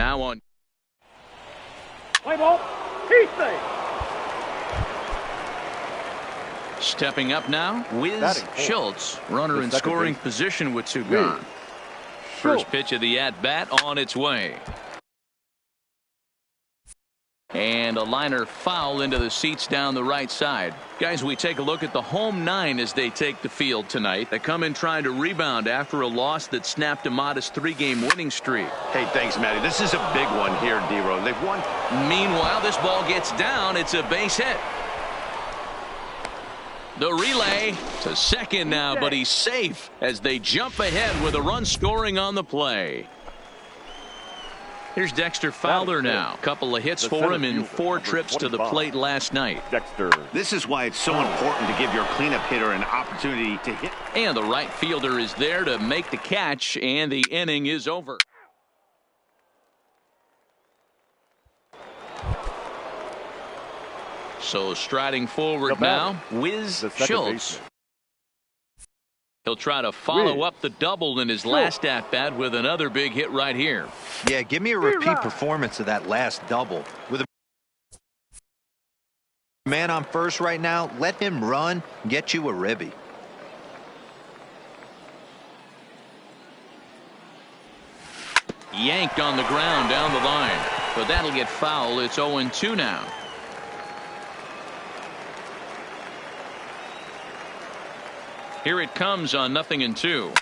Now on. Play ball. He's safe. Stepping up now, Wiz Schultz. Runner in scoring position with 2 gone. First pitch of the at-bat on its way. And a liner foul into the seats down the right side. Guys, we take a look at the home 9 as they take the field tonight. They come in trying to rebound after a loss that snapped a modest 3-game winning streak. Hey, thanks, Matty. This is a big one here, D-Row. They've won. Meanwhile, this ball gets down. It's a base hit. The relay to second now, but he's safe as they jump ahead with a run scoring on the play. Here's Dexter Fowler now. Couple of hits for him in 4 trips to the plate last night. Dexter. This is why it's so important to give your cleanup hitter an opportunity to hit. And the right fielder is there to make the catch, and the inning is over. So striding forward now, Wiz Schultz. He'll try to follow up the double in his last at-bat with another big hit right here. Yeah, give me a repeat performance of that last double. With a man on first right now, let him run, get you a ribby. Yanked on the ground down the line. But that'll get foul. It's 0-2 now. Here it comes on 0-2.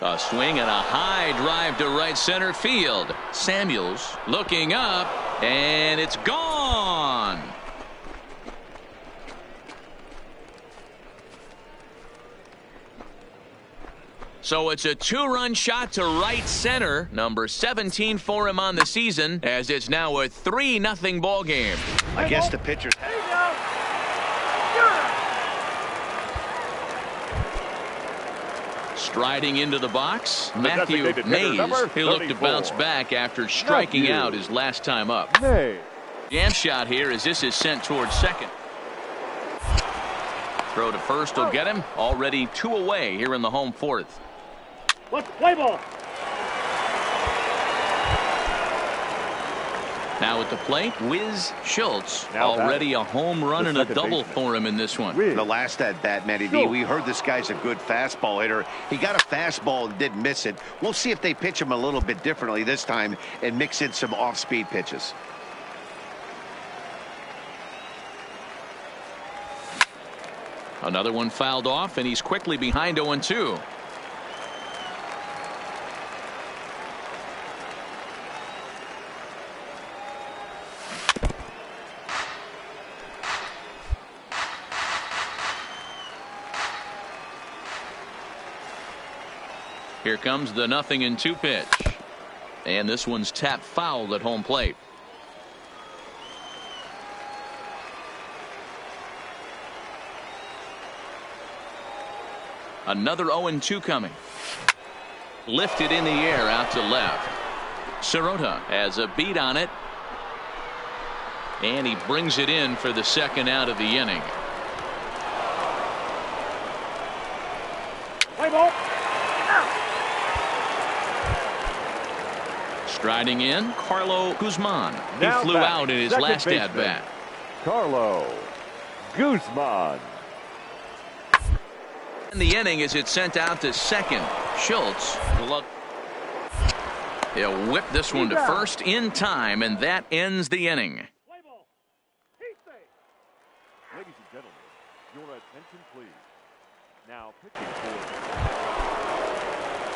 A swing and a high drive to right center field. Samuels looking up, and it's gone. So it's a 2-run shot to right center. Number 17 for him on the season, as it's now a 3-0 ball game. I guess the pitcher's. Striding into the box, Matthew Mays. He looked to bounce back after striking out his last time up. Jam shot here as this is sent towards second. Throw to first will get him. Already 2 away here in the home 4th. Let's play ball. Now at the plate, Wiz Schultz. Already a home run and a double for him in this one. The last at bat, Matty V, we heard this guy's a good fastball hitter. He got a fastball and didn't miss it. We'll see if they pitch him a little bit differently this time and mix in some off-speed pitches. Another one fouled off, and he's quickly behind 0-2. Here comes the 0-2 pitch. And this one's tapped foul at home plate. Another 0-2 coming. Lifted in the air out to left. Sirota has a beat on it. And he brings it in for the second out of the inning. Play ball. Striding in, Carlos Guzman. He Now flew out in his last at-bat. Carlos Guzman. In the inning as it's sent out to second. Schultz. He'll whip this one to first in time, and that ends the inning. Play ball. He's safe. Ladies and gentlemen, your attention please. Now pitching for.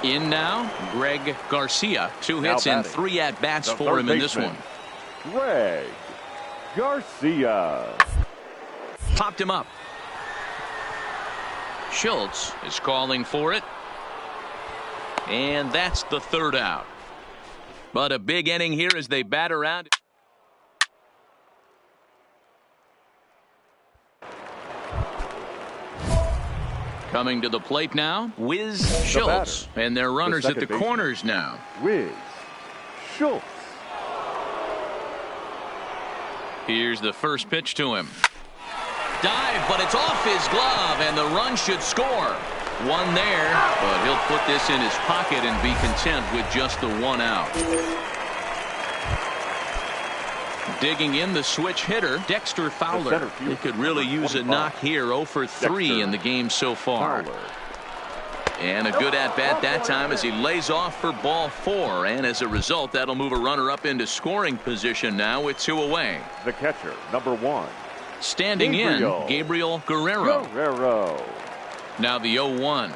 In now, Greg Garcia. 2 hits and 3 at-bats the for him in this baseman, one. Greg Garcia. Popped him up. Schultz is calling for it. And that's the 3rd out. But a big inning here as they bat around. Coming to the plate now, Wiz Schultz. And their runners at the corners now. Wiz Schultz. Here's the first pitch to him. Dive, but it's off his glove, and the run should score. One there, but he'll put this in his pocket and be content with just the 1 out. Digging in the switch hitter, Dexter Fowler. He could really use a knock here. 0 for 3 in the game so far. And a good at-bat that time as he lays off for ball 4. And as a result, that'll move a runner up into scoring position now with 2 away. The catcher, number 1. Standing in, Gabriel Guerrero. Now the 0-1.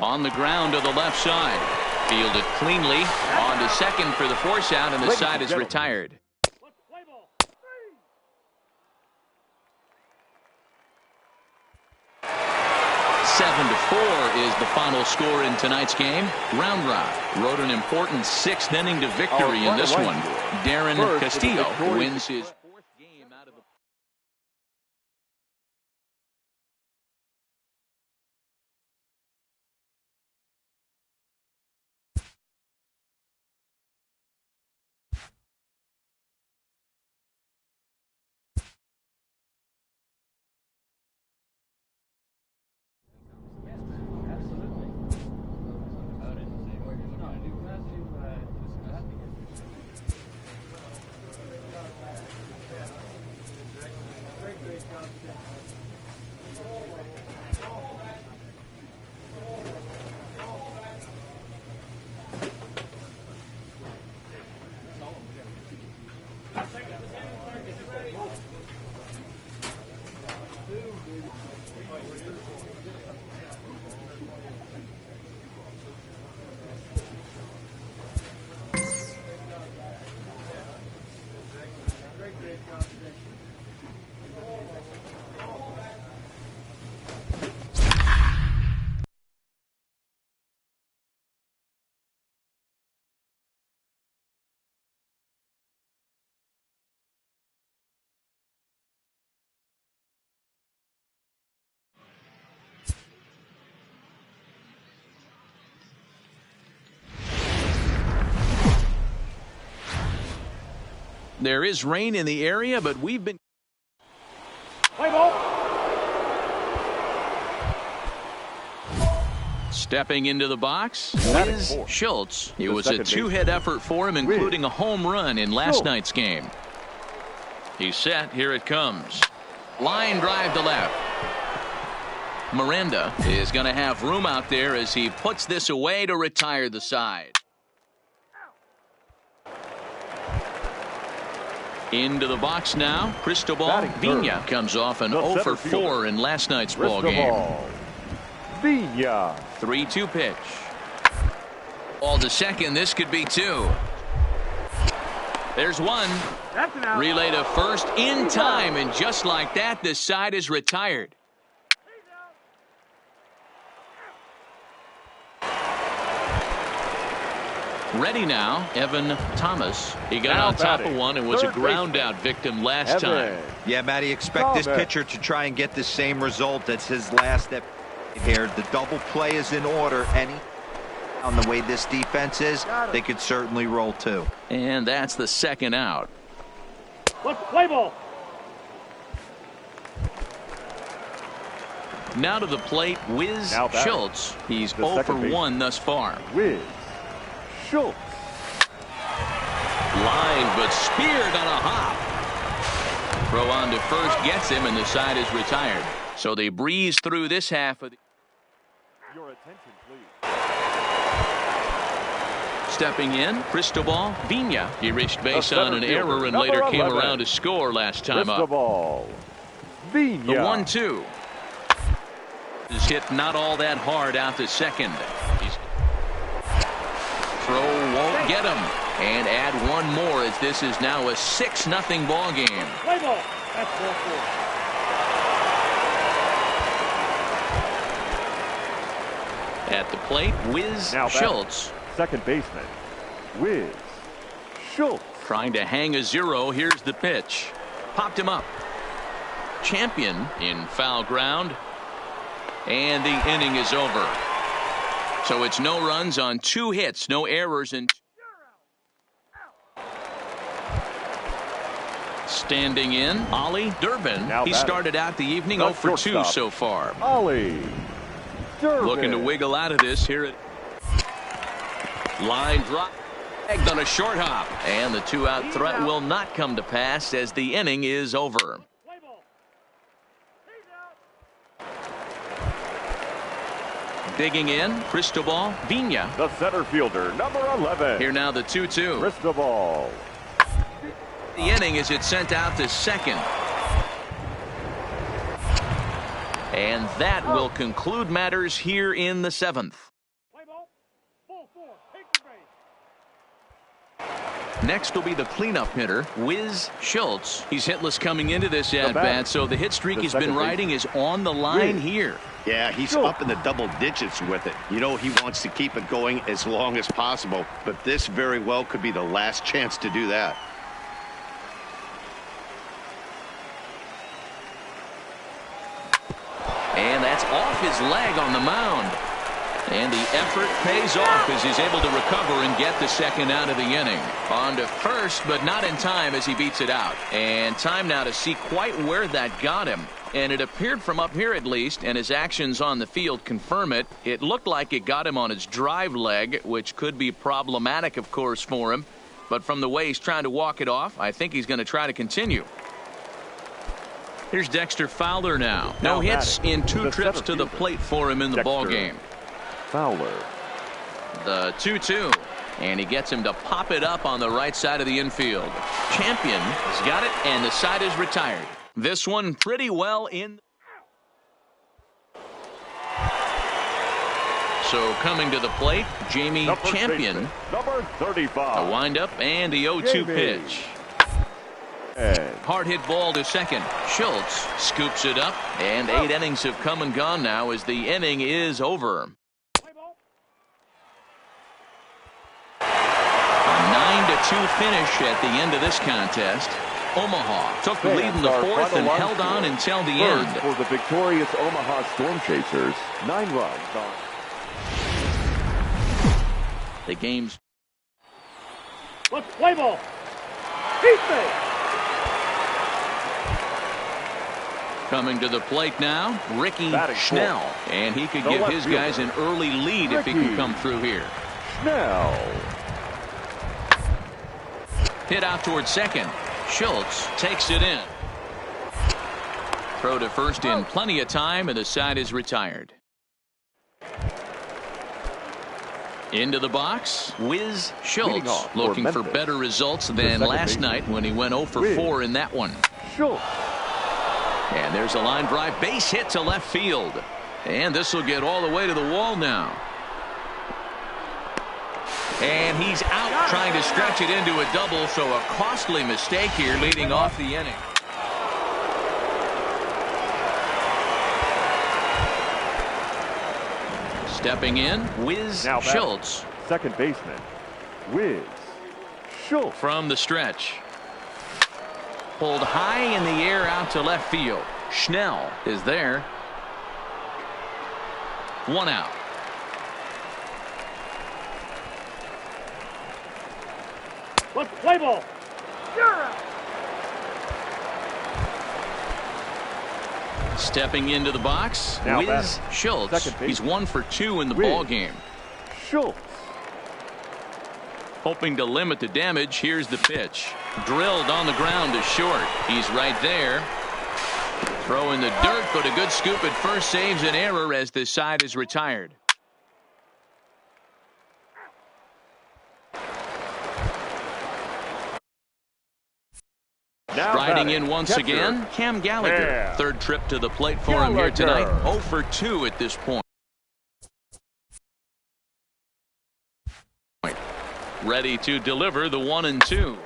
On the ground to the left side. Fielded cleanly. On to second for the force out, and the side is retired. 7-4 is the final score in tonight's game. Round Rock rode an important 6th inning to victory in this one. Darren Castillo wins his 4th game out of the There is rain in the area, but we've been Play ball. stepping into the box. Wiz Schultz. It was a 2-hit effort for him, including a home run in last night's game. He's set. Here it comes. Line drive to left. Miranda is going to have room out there as he puts this away to retire the side. Into the box now. Cristobal Vina comes off an 0 for 4 in last night's ball game. Vina. 3-2 pitch. Ball to second. This could be 2. There's 1. That's an out. Relay to first in time, and just like that, this side is retired. Ready now, Evan Thomas. He got on top of one and was a ground out victim last time. Yeah, Matty, expect this pitcher to try and get the same result as his last at here. The double play is in order. On the way this defense is, they could certainly roll 2. And that's the second out. Let's play ball. Now to the plate, Wiz Schultz. He's 0 for 1 thus far. Wiz Schultz. Line, but speared on a hop. Throw on to first gets him, and the side is retired. So they breeze through this half of the... Your attention, please. Stepping in, Cristobal Vina. He reached base on an error and later came around to score last time up. Cristobal Vina. The 1-2. Is hit not all that hard out to second. Throw won't get him. And add one more as this is now a 6-0 ball game. Play ball. That's ball 4. At the plate, Wiz Schultz. Second baseman, Wiz Schultz. Trying to hang a 0. Here's the pitch. Popped him up. Champion in foul ground. And the inning is over. So it's no runs on 2 hits, no errors, and standing in, Ollie Durbin. He started out the evening 0 for 2 so far. Ollie Durbin. Looking to wiggle out of this here. Line drop. Egged on a short hop. And the two-out threat will not come to pass as the inning is over. Play ball. He's out. Digging in, Cristobal Vina. The center fielder, number 11. Here now the 2-2. Cristobal. The inning as it's sent out to second. And that will conclude matters here in the 7th. Play ball. Ball 4. Take the base. Next will be the cleanup hitter, Wiz Schultz. He's hitless coming into this at-bat, so the hit streak he's been riding is on the line here. Yeah, he's up in the double digits with it. You know he wants to keep it going as long as possible, but this very well could be the last chance to do that. And that's off his leg on the mound. And the effort pays off as he's able to recover and get the second out of the inning. On to first, but not in time as he beats it out. And time now to see quite where that got him. And it appeared from up here at least, and his actions on the field confirm it. It looked like it got him on his drive leg, which could be problematic, of course, for him. But from the way he's trying to walk it off, I think he's going to try to continue. Here's Dexter Fowler now. No hits in 2 trips to the plate for him in the ball game. Fowler. The 2-2. And he gets him to pop it up on the right side of the infield. Champion has got it, and the side is retired. This one pretty well in. So coming to the plate, Jamie Champion. Number 35. A windup and the 0-2 pitch. Hard hit ball to second. Schultz scoops it up, and 8 innings have come and gone now as the inning is over. A 9-2 finish at the end of this contest. Omaha took the lead in the 4th and held on until the end. For the victorious Omaha Storm Chasers, 9 runs on. The game's. Let's play ball. He's safe. Coming to the plate now, Ricky Batting Schnell. fourth. And he could The give left his guys an early lead if he can come through here. Schnell. Hit out towards second. Schultz takes it in. Throw to first in plenty of time, and the side is retired. Into the box, Wiz Schultz, looking for better results than last night when he went 0 for 4 in that one. Schultz. And there's a line drive base hit to left field. And this will get all the way to the wall now. And he's out trying to stretch it into a double, so a costly mistake here leading off the inning. Stepping in, Wiz Schultz. Second baseman, Wiz Schultz. From the stretch. Pulled high in the air out to left field. Schnell is there. 1 out. Let's play ball. You're out. Stepping into the box, Now Wiz Schultz. He's 1 for 2 in the ball game. Schultz. Hoping to limit the damage, here's the pitch. Drilled on the ground to short. He's right there. Throw in the dirt, but a good scoop at first saves an error as this side is retired. Striding in once again, Cam Gallagher. Third trip to the plate for him here tonight. 0 for 2 at this point. Ready to deliver the 1 and 2.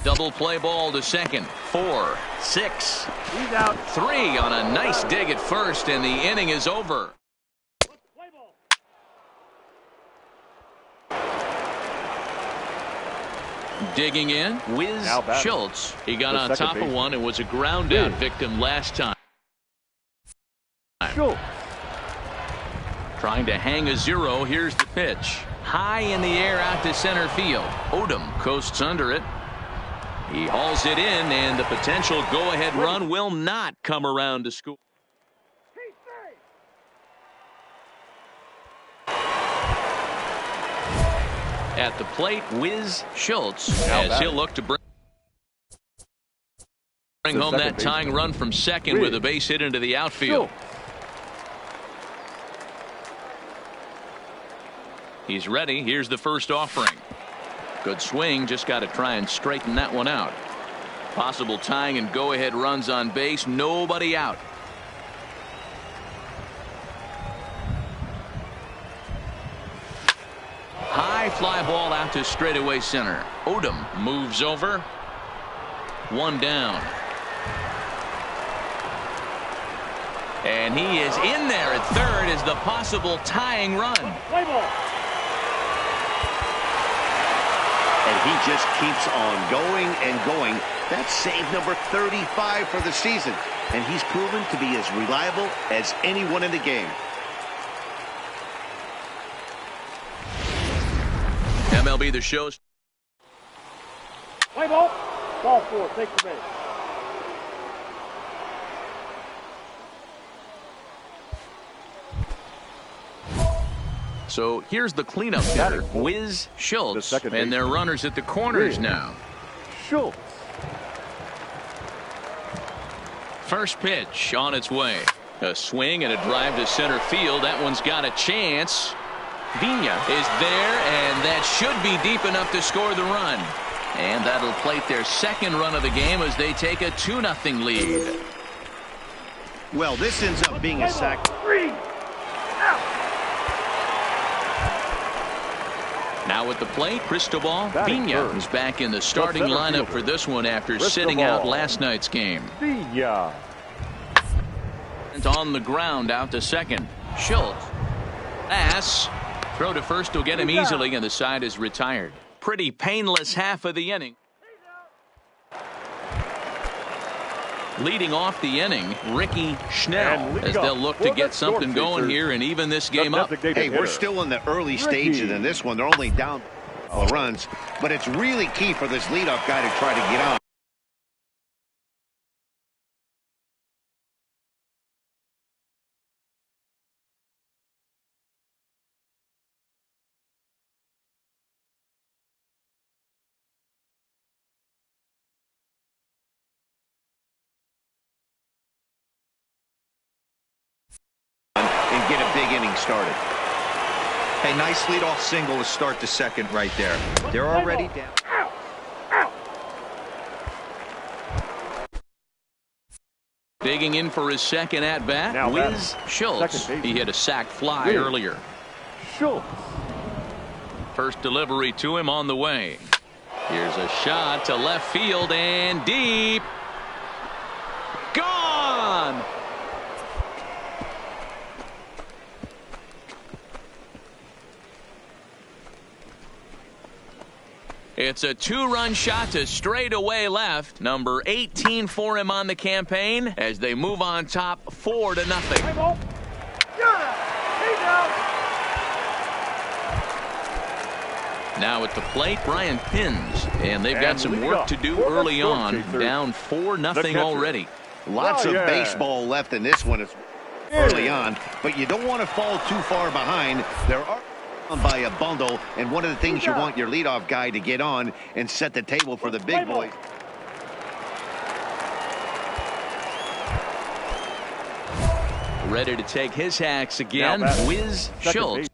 Double play ball to second. 4, 6. He's out. 3 on a nice dig at first, and the inning is over. Let's play ball. Digging in, Wiz Schultz. He got on top of one and was a ground out victim last time. Schultz. Trying to hang a 0. Here's the pitch. High in the air out to center field. Odom coasts under it. He hauls it in, and the potential go-ahead run will not come around to score. He's safe. At the plate, Wiz Schultz, as he'll look to bring home that tying run from second with a base hit into the outfield. He's ready. Here's the first offering. Good swing. Just got to try and straighten that one out. Possible tying and go-ahead runs on base. Nobody out. High fly ball out to straightaway center. Odom moves over. One down. And he is in there at third as the possible tying run. Play ball. And he just keeps on going and going. That's save number 35 for the season. And he's proven to be as reliable as anyone in the game. MLB The Show's. Play ball. Ball 4. Take the base. So here's the cleanup hitter, Wiz Schultz, and their runners at the corners now. Schultz. First pitch on its way. A swing and a drive to center field. That one's got a chance. Vina is there, and that should be deep enough to score the run. And that'll plate their second run of the game as they take a 2-0 lead. Well, this ends up being a sack. 3. Out. Now at the plate, Cristobal Vina is back in the starting lineup for this one after sitting out last night's game. Vina. On the ground out to second. Schultz. Pass. Throw to first will get him easily, and the side is retired. Pretty painless half of the inning. Leading off the inning, Ricky Schnell, as they'll look to get something going here and even this game up. Hey, we're still in the early stages in this one. They're only down runs, but it's really key for this leadoff guy to try to get on. And get a big inning started. Hey, nice leadoff single to start the second right there. They're already down. Out. Out. Digging in for his second at-bat, Wiz Schultz. He hit a sac fly earlier. Schultz. First delivery to him on the way. Here's a shot to left field and deep. Gone! It's a 2-run shot to straightaway left. Number 18 for him on the campaign as they move on top 4-0. Play ball. Now at the plate, Brian Pins, and they've got some work to do early on. Down 4-0 already. Lots of baseball left in this one. It's early on, but you don't want to fall too far behind. There are by a bundle, and one of the things you want your leadoff guy to get on and set the table for the big boys. Ready to take his hacks again, Wiz Schultz.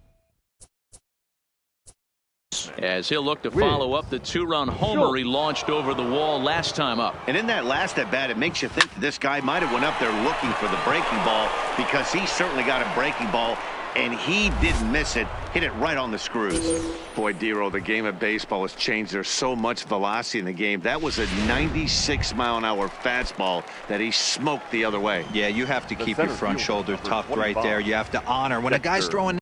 As he'll look to follow up the 2-run homer he launched over the wall last time up. And in that last at bat, it makes you think that this guy might have went up there looking for the breaking ball, because he certainly got a breaking ball, and he didn't miss it. Hit it right on the screws. Boy, Dero, the game of baseball has changed. There's so much velocity in the game. That was a 96-mile-an-hour fastball that he smoked the other way. Yeah, you have to keep your front shoulder tucked right there. You have to honor when a guy's throwing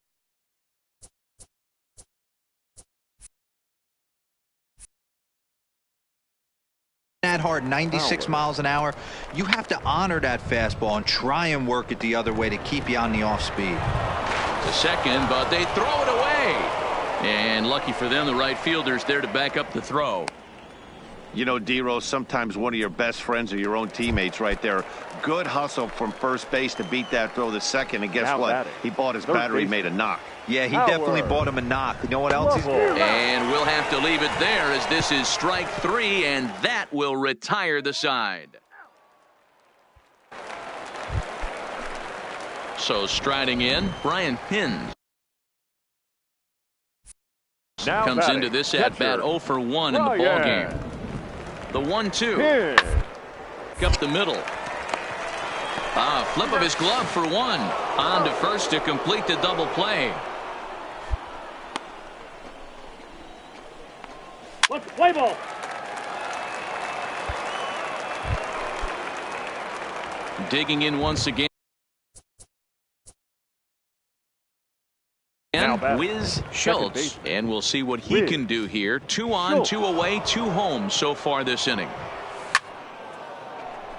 that hard, 96 miles an hour, you have to honor that fastball and try and work it the other way to keep you on the off speed. To second, but they throw it away. And lucky for them, the right fielder's there to back up the throw. You know, D-Rose, sometimes one of your best friends are your own teammates right there. Good hustle from first base to beat that throw to second, and guess Now what? batting. He bought his Third battery, baseman. made a knock. Yeah, he definitely bought him a knock. You know what else he's doing? And we'll have to leave it there as this is strike 3, and that will retire the side. So striding in, Brian Pins Now comes batting. into this Catcher, at-bat 0 for 1 in the ball Brian game. The 1-2. Pins. Up the middle. Flip of his glove for 1. On to first to complete the double play. Let's play ball. Digging in once again. Now batting. Wiz Second Schultz, baseman. and we'll see what he Wiz can do here. 2 on, Schultz. 2 away, 2 home so far this inning.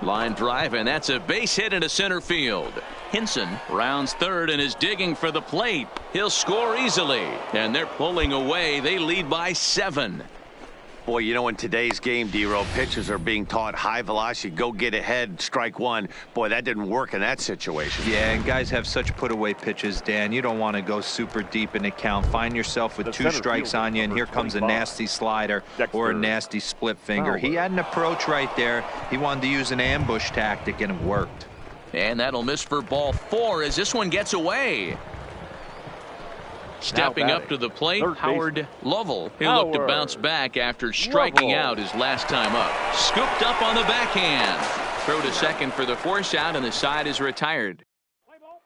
Line drive, and that's a base hit into center field. Hinson rounds third and is digging for the plate. He'll score easily, and they're pulling away. They lead by 7. Boy, you know, in today's game, D-Rose, pitchers are being taught high velocity, go get ahead, strike 1. Boy, that didn't work in that situation. Yeah, and guys have such put-away pitches, Dan. You don't want to go super deep in the count. Find yourself with The 2 center strikes fielder, on you, and number here comes a 25, nasty slider Dexter or a nasty split finger. He Fowler. had an approach right there. He wanted to use an ambush tactic, and it worked. And that'll miss for ball 4 as this one gets away. Stepping batting, up to the plate, third Howard Lovell. He'll look to Howard bounce back after striking Lovell. out his last time up. Scooped up on the backhand. Throw to second for the force out, and the side is retired. Play ball.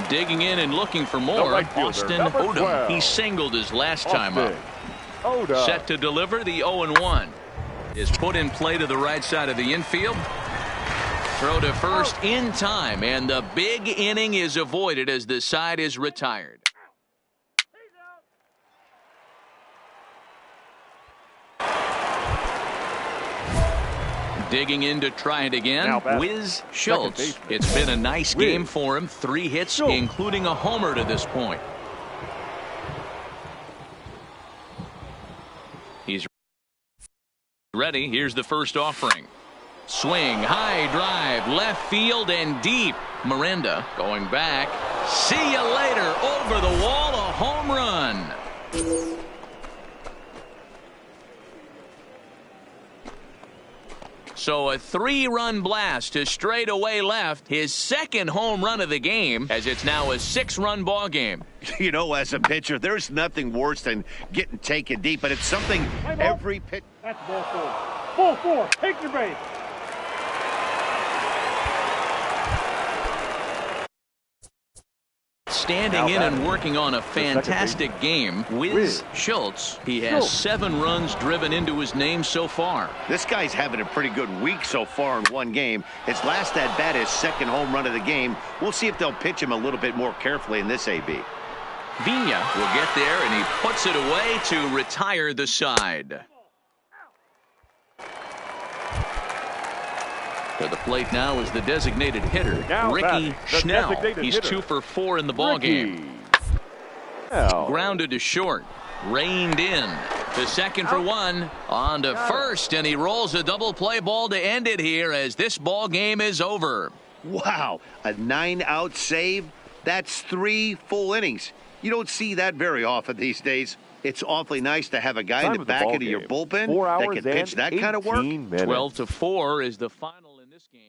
Digging in and looking for more, right fielder, Austin number Odom. 12. He singled his last time up. Austin Odom. Set to deliver, the 0-1 is put in play to the right side of the infield. Throw to first in time, and the big inning is avoided as the side is retired. Digging in to try it again, Now batting. Wiz Schultz. Second baseman. It's been a nice Wiz game for him. 3 hits, Schultz. including a homer to this point. He's ready. Here's the first offering. Swing, high drive, left field and deep. Miranda going back. See you later. Over the wall, a home run. So a 3-run blast to straightaway left. His second home run of the game, as it's now a 6-run ball game. You know, as a pitcher, there's nothing worse than getting taken deep, but it's something every pitcher. That's ball 4. Ball 4. Take your base. Standing in and working on a fantastic game, Wiz Schultz. He has 7 runs driven into his name so far. This guy's having a pretty good week so far in one game. His last at bat, his second home run of the game. We'll see if they'll pitch him a little bit more carefully in this AB. Vina will get there, and he puts it away to retire the side. To the plate now is the designated hitter, Now Ricky batting, the Schnell. designated He's hitter, 2 for 4 in the ball game. Now, Grounded to short. Reined in. To second for 1. On to first, and he rolls a double play ball to end it here as this ball game is over. Wow, a 9-out save? That's 3 full innings. You don't see that very often these days. It's awfully nice to have a guy in the back end of your bullpen 4 that hours can pitch and that kind of work. 18 minutes. 12-4 is the final in this game.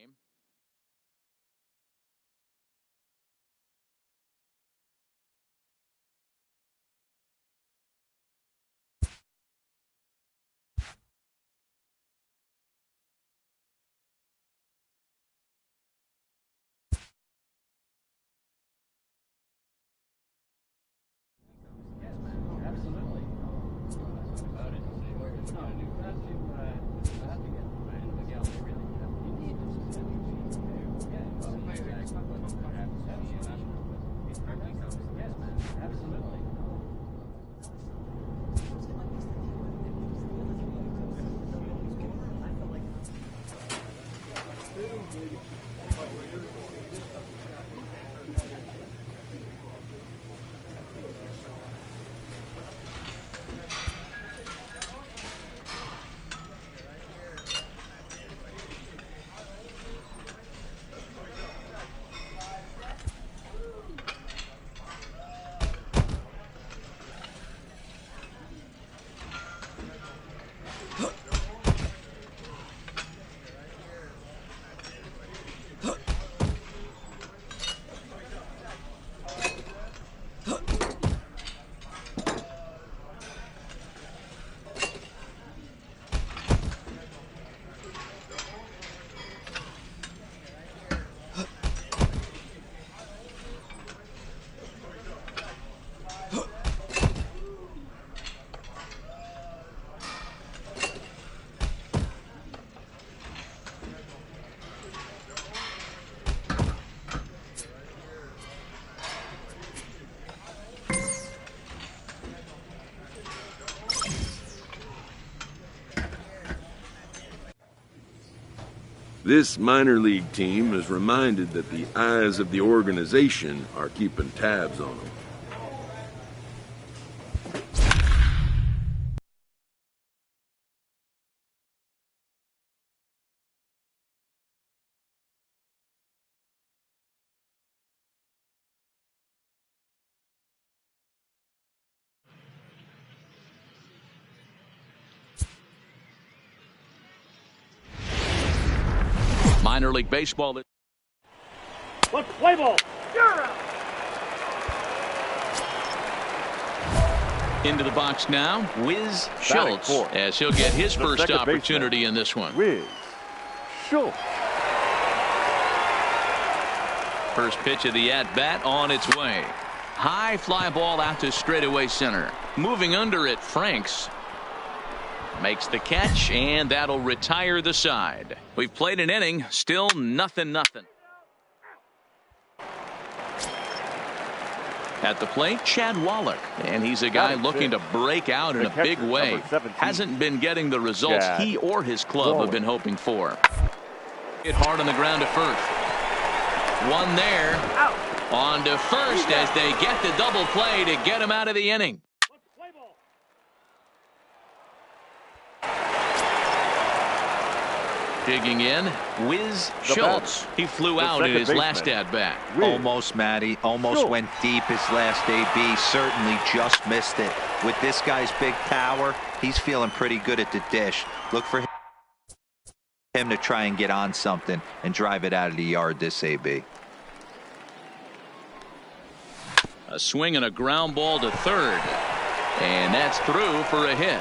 This minor league team is reminded that the eyes of the organization are keeping tabs on them. Minor League Baseball. Let's play ball. Into the box now, Wiz Schultz, as he'll get his first opportunity in this one. Wiz Schultz. First pitch of the at-bat on its way. High fly ball out to straightaway center. Moving under it, Franks makes the catch, and that'll retire the side. We've played an inning, still nothing. At the plate, Chad Wallach, and he's a guy looking to break out in a big way. Hasn't been getting the results he or his club have been hoping for. Hit hard on the ground to first. One there. On to first as they get the double play to get him out of the inning. Digging in, Wiz Schultz. He flew out in his last at-bat. Almost, Matty. Almost went deep his last AB. Certainly just missed it. With this guy's big power, he's feeling pretty good at the dish. Look for him to try and get on something and drive it out of the yard this AB. A swing and a ground ball to third. And that's through for a hit.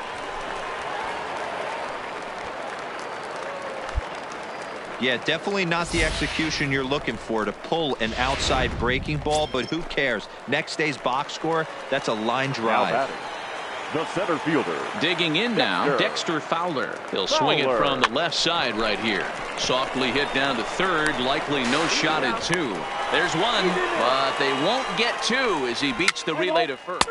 Yeah, definitely not the execution you're looking for to pull an outside breaking ball, but who cares? Next day's box score, that's a line drive. The center fielder. Digging in now, Dexter Fowler. He'll swing it from the left side right here. Softly hit down to third, likely no shot at two. There's one, but they won't get two as he beats the relay to first.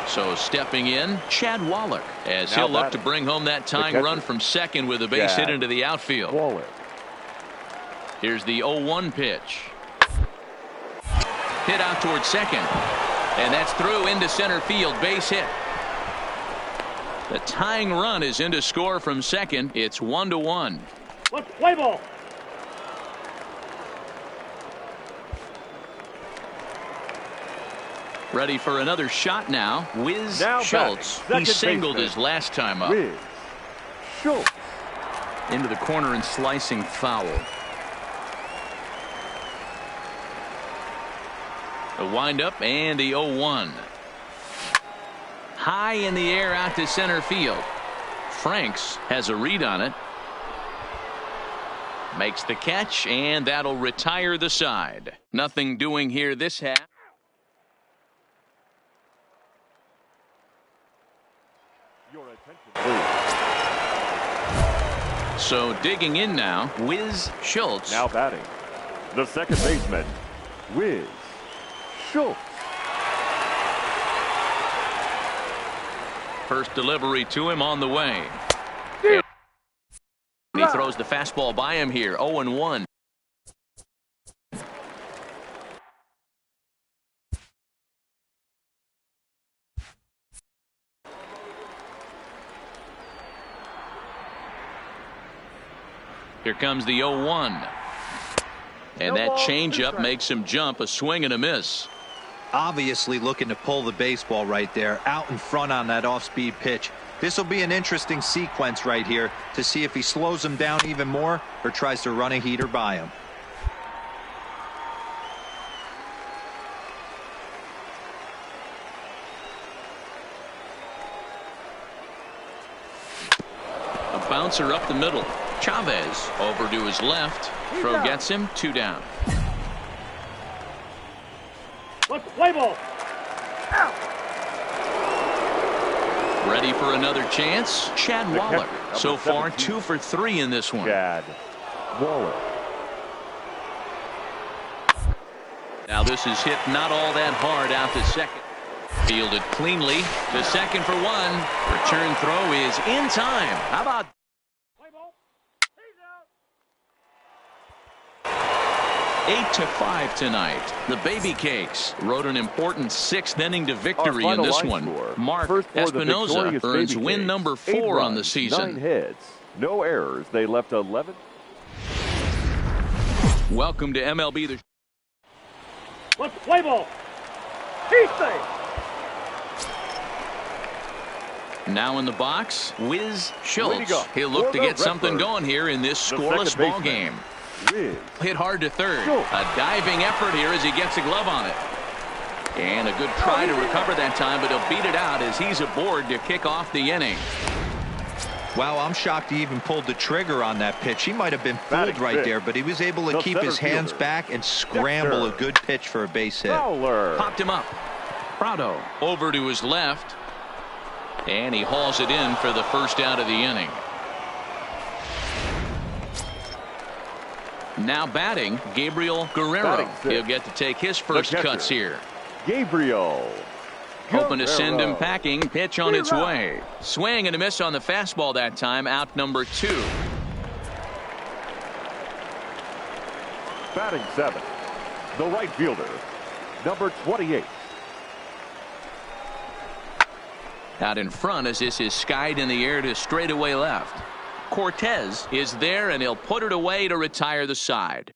So stepping in, Chad Wallach, as he'll look to bring home that tying run from second with a base hit into the outfield. Here's the 0-1 pitch. Hit out towards second. And that's through into center field, base hit. The tying run is in to score from second. It's 1-1. Let's play ball. Ready for another shot now. Wiz Schultz. He singled his last time up. Wiz Schultz. Into the corner and slicing foul. The windup and the 0-1. High in the air out to center field. Franks has a read on it. Makes the catch, and that'll retire the side. Nothing doing here this half. So digging in now, Wiz Schultz. Now batting, the second baseman, Wiz Schultz. First delivery to him on the way. And he throws the fastball by him here. 0-1. Here comes the 0-1. And that changeup makes him jump. A swing and a miss. Obviously looking to pull the baseball right there, out in front on that off-speed pitch. This will be an interesting sequence right here to see if he slows him down even more or tries to run a heater by him. A bouncer up the middle. Chavez over to his left. Throw gets him, 2 down. Let's play ball. Ready for another chance. Chad Wallach. So far 2 for 3 in this one. Chad Wallach. Now this is hit not all that hard out to second. Fielded cleanly to second for one. Return throw is in time. How about 8-5 tonight. The Baby Cakes rode an important 6th inning to victory in this one. Mark Espinoza earns win number 4 on the season. 9 hits, no errors. They left 11. Welcome to MLB. Let's play ball. He's safe. Now in the box, Wiz Schultz. He'll look to get something going here in this scoreless ball game. Hit hard to third. A diving effort here as he gets a glove on it. And a good try to recover that time, but he'll beat it out as he's aboard to kick off the inning. Wow, I'm shocked he even pulled the trigger on that pitch. He might have been fooled right there, but he was able to keep his hands back and scramble a good pitch for a base hit. Popped him up. Prado over to his left. And he hauls it in for the first out of the inning. Now batting, Gabriel Guerrero. He'll get to take his first cuts here. Gabriel. Hoping to send him packing. Pitch on its way. Swing and a miss on the fastball that time. Out number 2. Batting 7. The right fielder, number 28. Out in front as this is skied in the air to straightaway left. Cortez is there and he'll put it away to retire the side.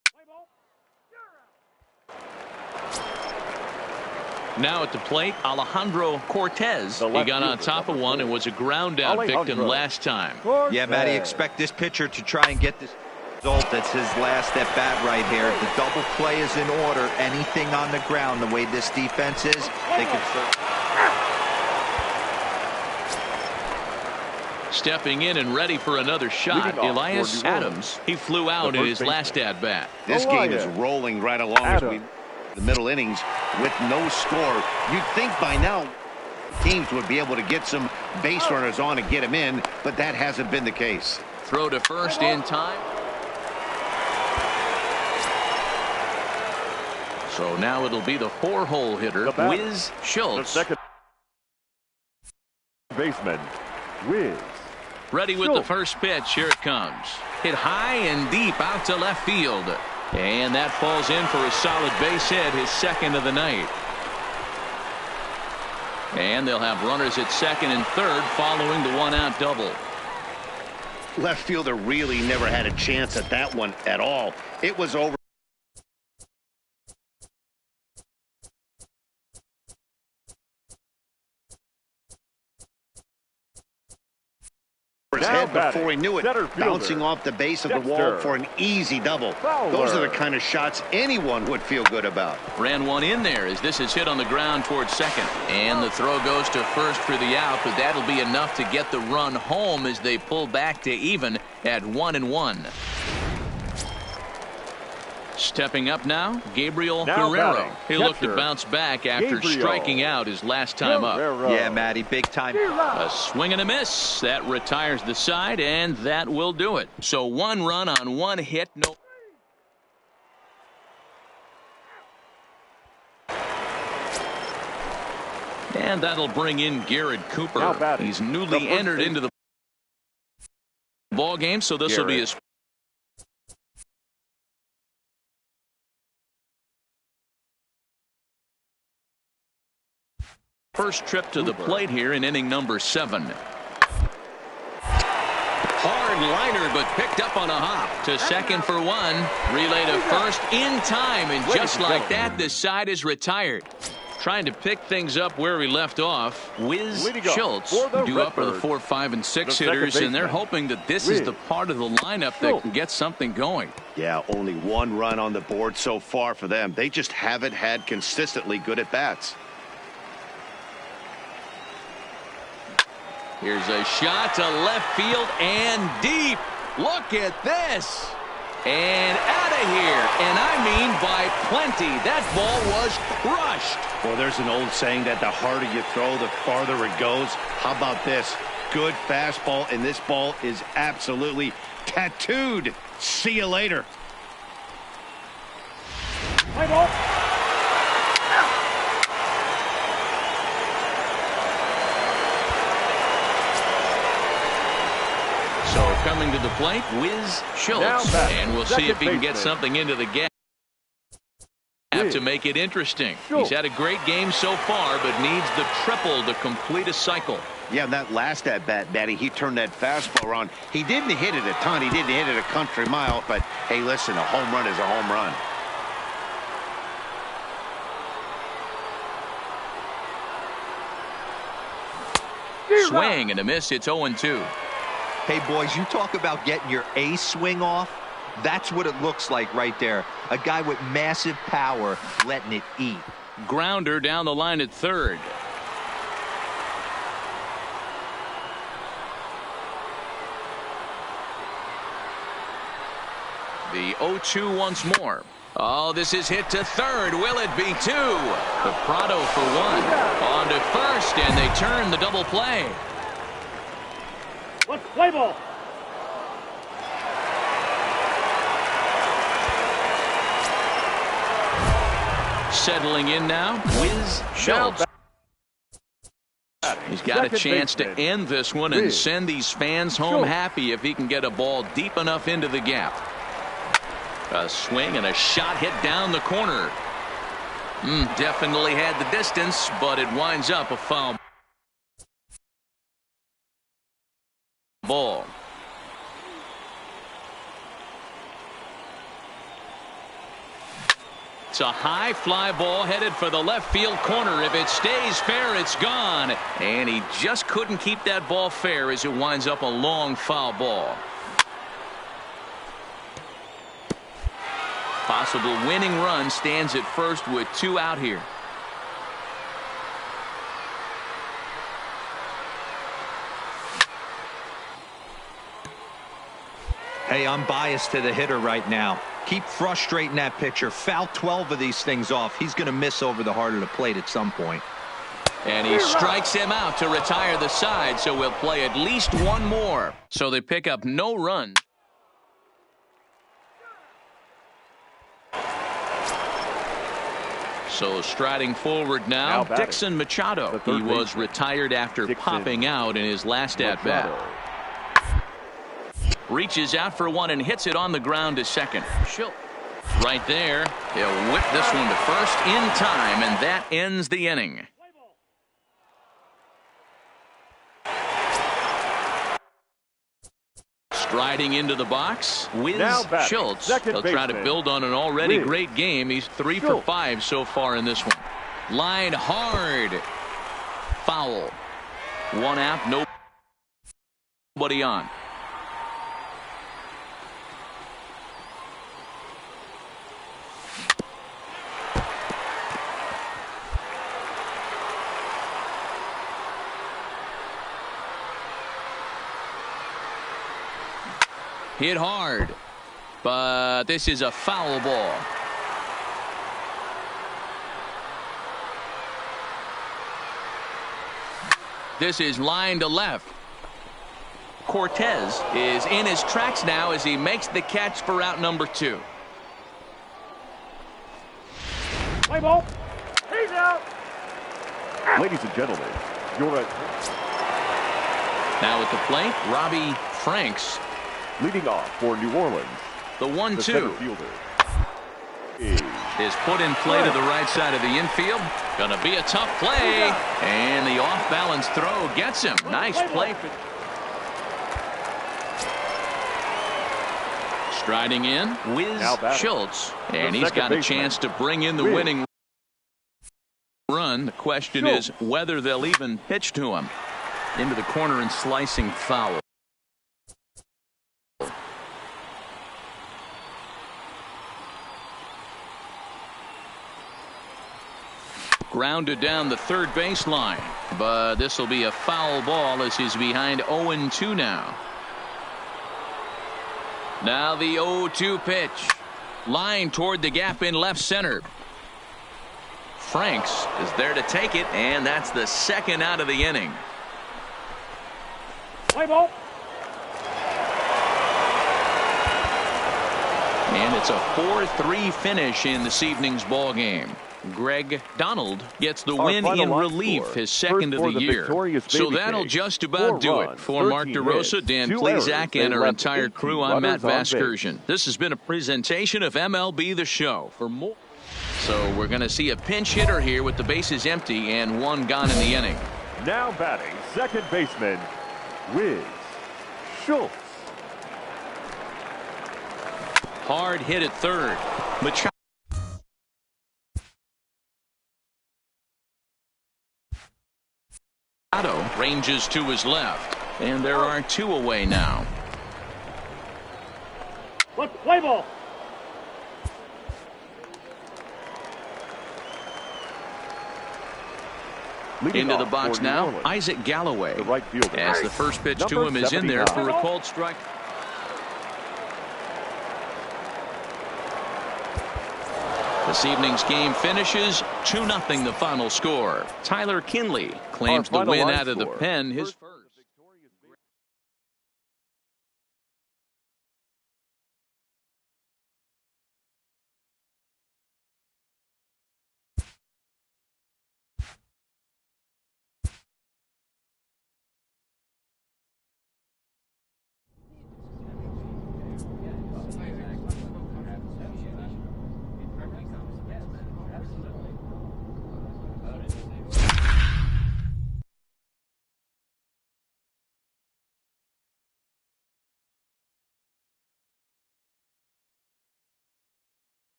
Now at the plate, Alejandro Cortez. He got on top of one and was a ground out victim last time. Yeah, Matty, expect this pitcher to try and get this result. That's his last at bat right here. The double play is in order. Anything on the ground, the way this defense is, they can serve. Stepping in and ready for another shot, Elias Adams. He flew out in his last at-bat. This game is rolling right along as we the middle innings with no score. You'd think by now teams would be able to get some base runners on and get him in, but that hasn't been the case. Throw to first in time. So now it'll be the 4-hole hitter, Wiz Schultz. The second baseman, Wiz. Ready with the first pitch. Here it comes. Hit high and deep out to left field. And that falls in for a solid base hit, his second of the night. And they'll have runners at second and third following the 1-out double. Left fielder really never had a chance at that one at all. It was over. His head before he knew it, bouncing off the base of the wall for an easy double. Those are the kind of shots anyone would feel good about. Ran one in there as this is hit on the ground towards second. And the throw goes to first for the out, but that'll be enough to get the run home as they pull back to even at 1-1. Stepping up now, Gabriel Guerrero. He'll look to bounce back after striking out his last time up. Yeah, Matty, big time. A swing and a miss. That retires the side, and that will do it. So 1 run on 1 hit. No. And that'll bring in Garrett Cooper. He's newly entered into the ball game, so this will be his first trip to the plate here in inning number 7. Hard liner, but picked up on a hop to second for 1. Relay to first in time, and just like that, the side is retired. Trying to pick things up where we left off. Wiz Schultz due up for the 4, 5, and 6 hitters, and they're hoping that this is the part of the lineup that can get something going. Yeah, only 1 run on the board so far for them. They just haven't had consistently good at-bats. Here's a shot to left field and deep. Look at this. And out of here. And I mean by plenty. That ball was crushed. Well, there's an old saying that the harder you throw, the farther it goes. How about this? Good fastball, and this ball is absolutely tattooed. See you later. Play ball. coming to the plate, Wiz Schultz. And we'll see if he can get something into the gap to make it interesting. He's had a great game so far, but needs the triple to complete a cycle. Yeah, that last at-bat, Batty, he turned that fastball on. He didn't hit it a ton. He didn't hit it a country mile. But, hey, listen, a home run is a home run. Swing and a miss. It's 0-2. Hey, boys, you talk about getting your ace swing off. That's what it looks like right there. A guy with massive power letting it eat. Grounder down the line at third. The 0-2 once more. Oh, this is hit to third. Will it be two? The Prado for one. On to first, and they turn the double play. Let's play ball. Settling in now, Wiz Schultz. He's got a chance to end this one and send these fans home happy if he can get a ball deep enough into the gap. A swing and a shot hit down the corner. Definitely had the distance, but it winds up a foul ball. It's a high fly ball headed for the left field corner. If it stays fair, it's gone. And he just couldn't keep that ball fair as it winds up a long foul ball. Possible winning run stands at first with two out here. Hey, I'm biased to the hitter right now. Keep frustrating that pitcher. Foul 12 of these things off. He's going to miss over the heart of the plate at some point. And he strikes him out to retire the side, so we'll play at least one more. So they pick up no runs. So striding forward now Dixon Machado. He was retired after popping out in his last at-bat. Reaches out for one and hits it on the ground to second. Right there. He'll whip this one to first in time, and that ends the inning. Striding into the box, Wiz Schultz. He'll try to build on an already great game. He's 3 for 5 so far in this one. Line hard. Foul. One out, nobody on. Hit hard, but this is a foul ball. This is line to left. Cortez is in his tracks now as he makes the catch for out number 2. Play ball. He's out. Ladies and gentlemen, your now at the plate, Robbie Franks. leading off for New Orleans, the the 1-2 center fielder is put in play to the right side of the infield. Gonna be a tough play, and the off-balance throw gets him. Nice play. Striding in, Wiz Schultz, and he's got a chance to bring in the winning run. The question is whether they'll even pitch to him. Into the corner and slicing foul. Grounded down the third baseline, but this will be a foul ball as he's behind 0-2 now. Now the 0-2 pitch. Line toward the gap in left center. Franks is there to take it, and that's the second out of the inning. Play ball. And it's a 4-3 finish in this evening's ball game. Greg Donald gets the Our win final in line relief, score. his second First of for the the year. victorious So Baby that'll Cakes. just about 4 do it. runs, For Mark 13 DeRosa, hits, Dan 2 Plesac, errors. They and our left entire 18 crew, I'm Matt runners on base. Vasgersian. This has been a presentation of MLB The Show. For more, so we're going to see a pinch hitter here with the bases empty and 1 gone in the inning. Now batting, second baseman, Wiz Schultz. Hard hit at third. Machado ranges to his left, and there are 2 away now. Let's play ball. Leading Into the off box for New now, Orleans, Isaac Galloway. the right fielder. As the first pitch to Number him is in there 79. for a called strike. This evening's game finishes 2-0 the final score. Tyler Kinley claims the Our final win line out of the score. pen, his first.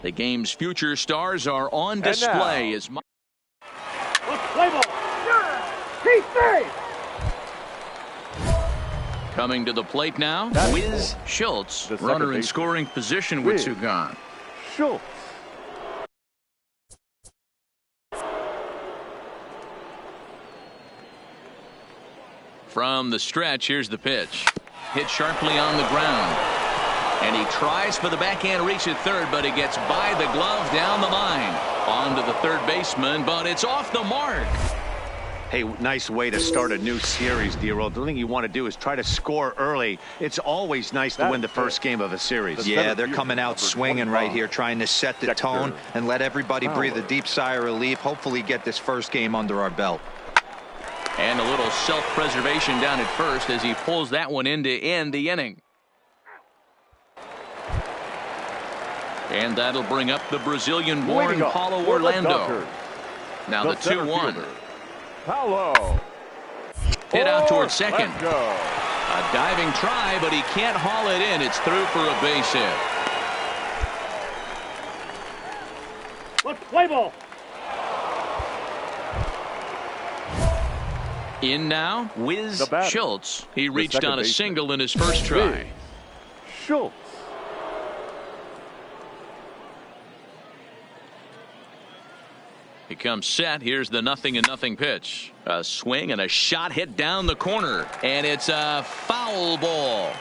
The game's future stars are on display as Let's play ball. P3. coming to the plate now. That's Wiz Schultz, the second runner in baseman. scoring position with Wiz 2 gone. Schultz. From the stretch, here's the pitch. Hit sharply on the ground. And he tries for the backhand reach at third, but he gets by the glove down the line. On to the third baseman, but it's off the mark. Hey, nice way to start a new series, D-Roll. The thing you want to do is try to score early. It's always nice to win the first game of a series. Yeah, they're coming out swinging right here, trying to set the tone and let everybody breathe a deep sigh of relief. Hopefully get this first game under our belt. And a little self-preservation down at first as he pulls that one in to end the inning. And that'll bring up the Brazilian-born Waiting up Paulo for the Orlando. Dodgers, Now the center 2-1. fielder, Paulo. Hit out towards second. Let's go. A diving try, but he can't haul it in. It's through for a base hit. Let's play ball. In now, Wiz The batter, Schultz. He the reached second on a baseman, single in his first try. Wiz Schultz. He comes set. Here's the 0-0 pitch. A swing and a shot hit down the corner. And it's a foul ball.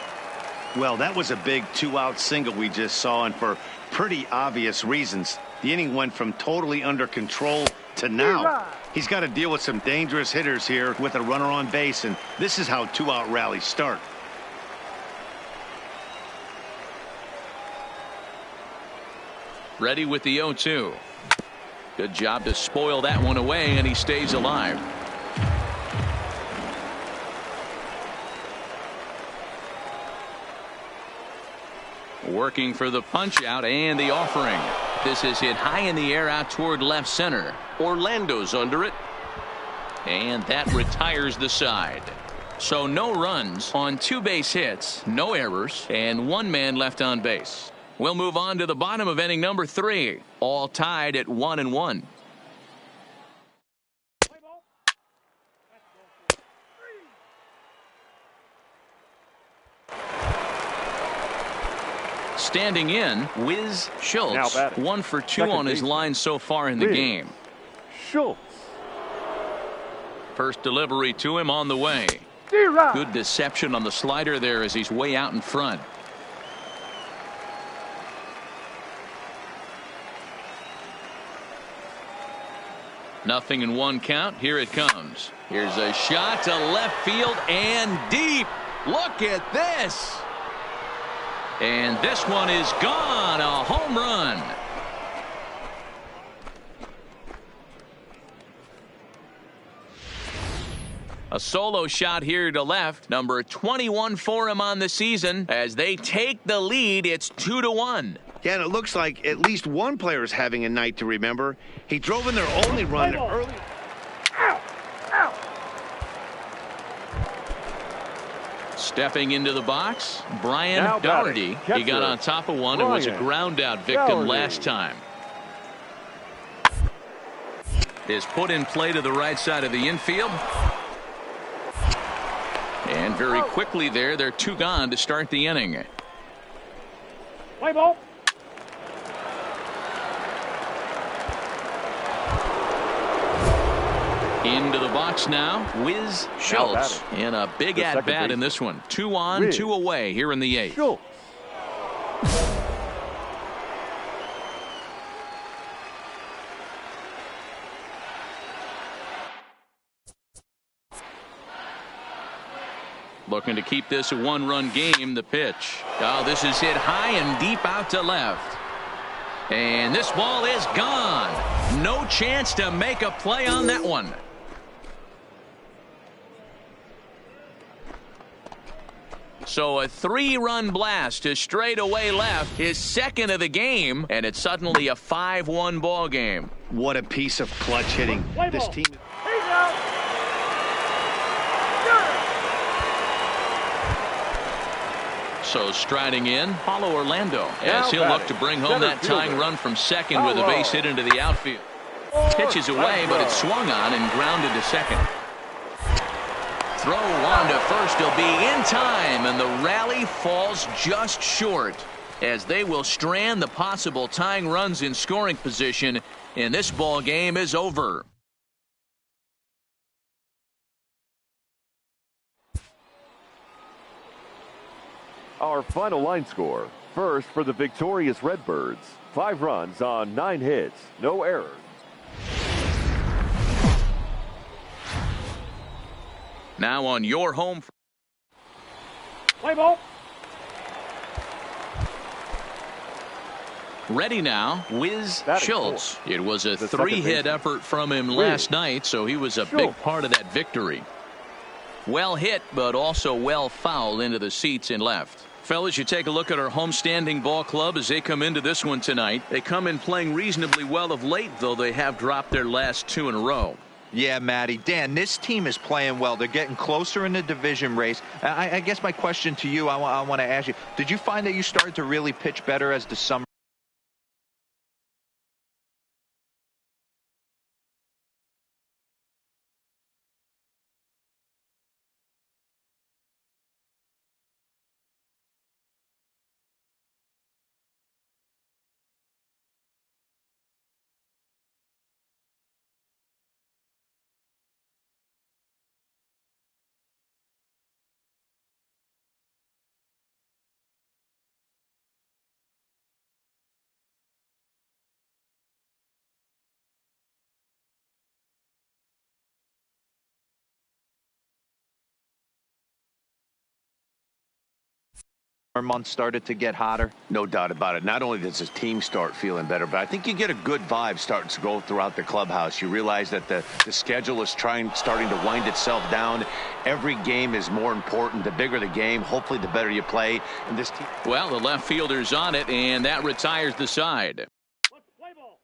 Well, that was a big 2-out single we just saw, and for pretty obvious reasons. The inning went from totally under control to now. He's got to deal with some dangerous hitters here with a runner on base, and this is how 2-out rallies start. Ready with the 0-2. Good job to spoil that one away, and he stays alive. Working for the punch out and the offering. This is hit high in the air out toward left center. Orlando's under it. And that retires the side. So no runs on 2 base hits, no errors, and 1 man left on base. We'll move on to the bottom of inning number 3. All tied at 1-1. Standing in, Wiz Schultz. 1 for 2 Second on his baseman, line so far in the Wiz game. Schultz. First delivery to him on the way. Good deception on the slider there as he's way out in front. Nothing in one count. Here it comes. Here's a shot to left field and deep. Look at this. And this one is gone. A home run. A solo shot here to left. Number 21 for him on the season. As they take the lead, it's 2-1. Yeah, and it looks like at least one player is having a night to remember. He drove in their only run early. Ow! Ow! Stepping into the box, Brian Now Doherty. batting, He got catcher, on top of one. It was a Brian ground out victim Doherty. last time. Is put in play to the right side of the infield. And very quickly there, they're 2 gone to start the inning. Play ball. Into the box now, Wiz Schultz in a big The second at-bat in baseman. this one. 2 on, Wiz 2 away here in the 8th. Schultz. Looking to keep this a 1-run game. The pitch. Oh, this is hit high and deep out to left. And this ball is gone. No chance to make a play on that one. So a 3-run blast to straightaway left, his second of the game, and it's suddenly a 5-1 ball game. What a piece of clutch hitting. Play This ball. team. He's out. So striding in, Paulo Orlando, Now as he'll look batting, to bring home center that tying fielder, run from second with a base hit into the outfield. Pitches away, but it's swung on and grounded to second. Throw on to first. He'll be in time, and the rally falls just short as they will strand the possible tying runs in scoring position, and this ball game is over. Our final line score. First for the victorious Redbirds. 5 runs on 9 hits. No errors. Now on your home. Play ball. Ready now, Wiz Batting Schultz. fourth. It was a The second 3-hit baseman. effort from him Wiz last night, so he was a big Schultz. part of that victory. Well hit, but also well fouled into the seats and left. Fellas, you take a look at our homestanding ball club as they come into this one tonight. They come in playing reasonably well of late, though they have dropped their last 2 in a row. Yeah, Matty. Dan, this team is playing well. They're getting closer in the division race. I guess my question to you, I want to ask you, did you find that you started to really pitch better as the summer? Months started to get hotter. No doubt about it. Not only does his team start feeling better, but I think you get a good vibe starting to go throughout the clubhouse. You realize that the schedule is starting to wind itself down. Every game is more important. The bigger the game, hopefully the better you play. And this team. Well, the left fielder's on it, and that retires the side. Let's play ball.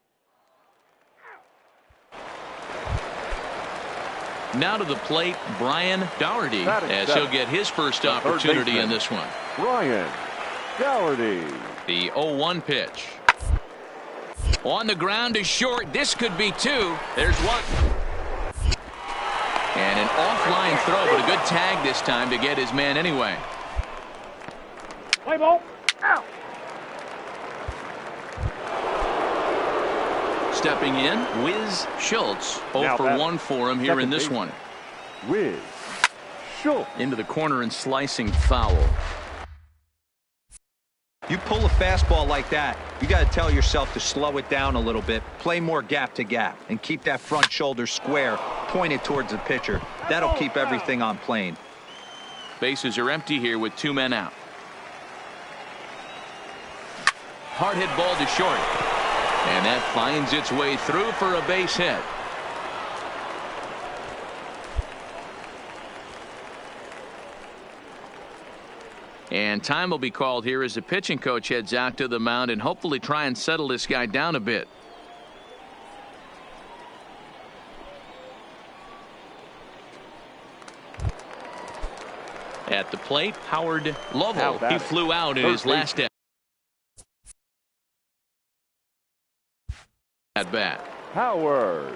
Now to the plate, Brian Doherty, Batting as seventh. he'll get his first The third opportunity in baseman. this one. Brian Doherty. The 0-1 pitch. On the ground is short. This could be 2. There's 1. And an offline throw, but a good tag this time to get his man anyway. Play ball. Out. Stepping in, Wiz Schultz. 0 Now for batting. 1 for him here in Second this baseman. one. Wiz Schultz. Into the corner and slicing foul. You pull a fastball like that, you got to tell yourself to slow it down a little bit, play more gap to gap, and keep that front shoulder square pointed towards the pitcher. That'll keep everything on plane. Bases are empty here with 2 men out. Hard hit ball to short. And that finds its way through for a base hit. And time will be called here as the pitching coach heads out to the mound and hopefully try and settle this guy down a bit. At the plate, Howard Lovell. He flew out in his last at bat. Howard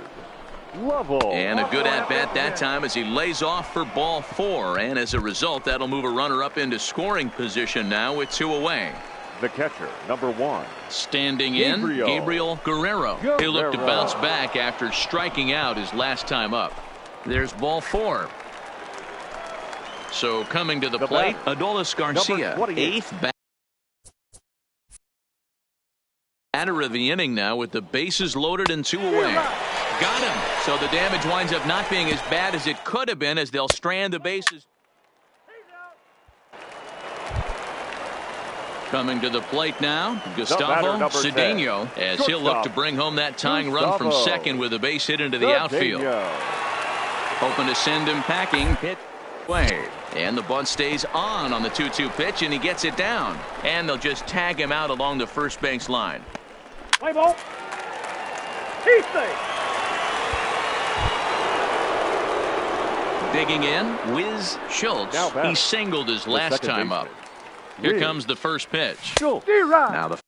Lovell. And a good at bat that time as he lays off for ball 4. And as a result, that'll move a runner up into scoring position now with 2 away. The catcher, number 1. Standing in, Gabriel Guerrero. He'll look to bounce back after striking out his last time up. There's ball 4. So coming to the plate, Adolis Garcia, 8th batter of the inning now with the bases loaded and 2 away. Got him. So the damage winds up not being as bad as it could have been as they'll strand the bases. Coming to the plate now, Gustavo Cedeno, as he'll look to bring home that tying run from second with a base hit into the outfield. Hoping to send him packing. Hit away. And the bunt stays on the 2-2 pitch, and he gets it down. And they'll just tag him out along the first base line. Play ball. He's safe. Digging in, Wiz Schultz. He singled his last time up. Here comes the first pitch. Now the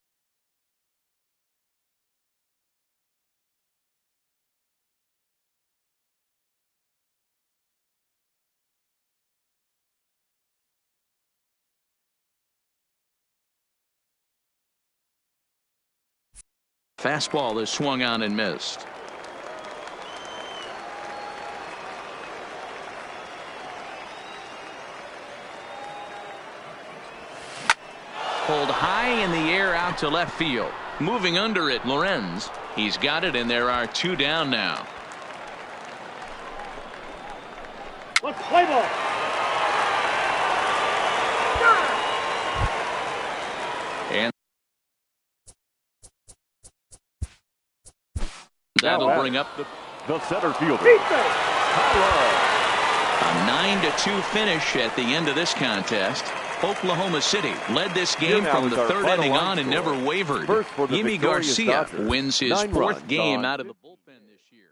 fastball is swung on and missed. Pulled high in the air out to left field. Moving under it, Lorenz. He's got it, and there are 2 down now. Let's play ball. And that'll bring up the center fielder. A 9-2 finish at the end of this contest. Oklahoma City led this game from the 3rd inning on and never wavered. Yimi Garcia wins his 4th game out of the bullpen this year.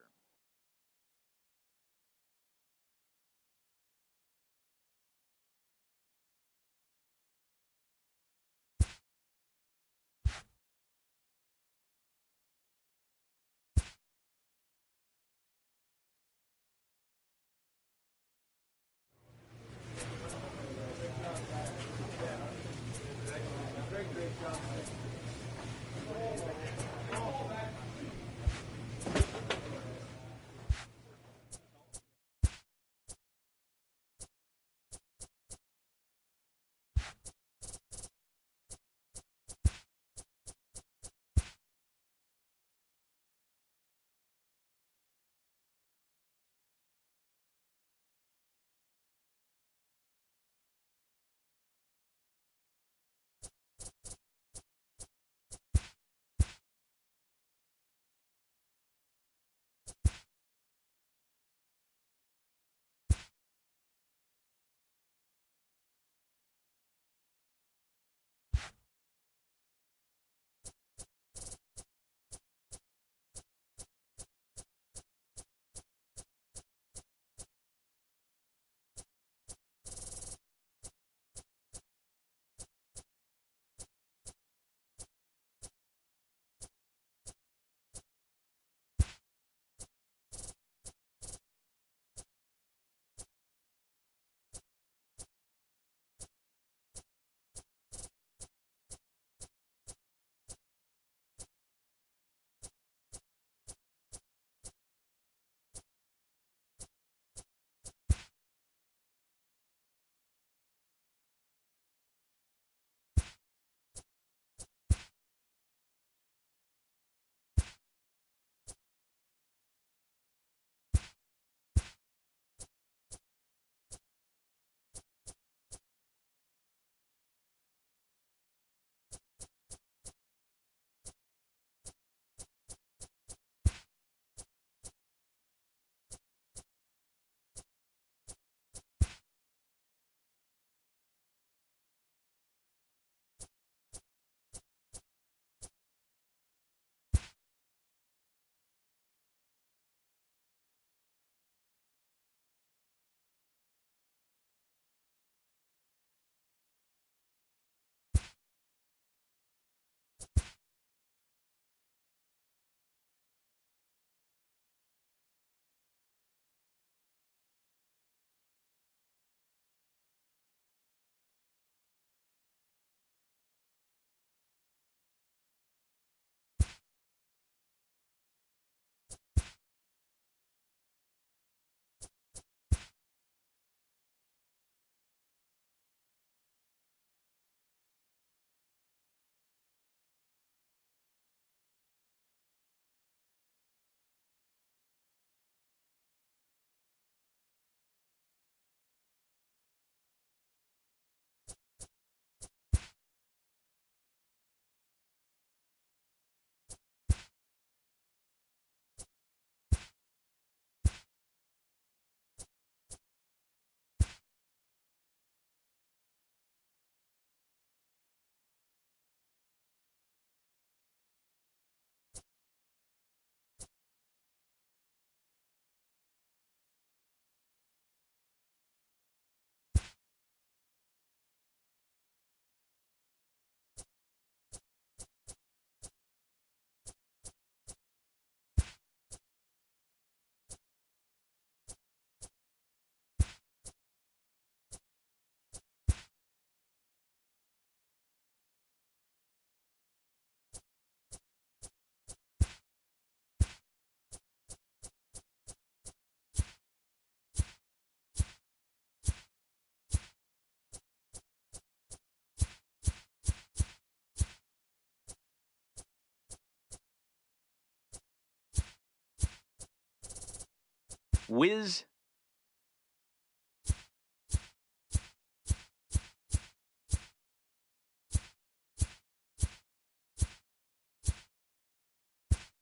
Wiz.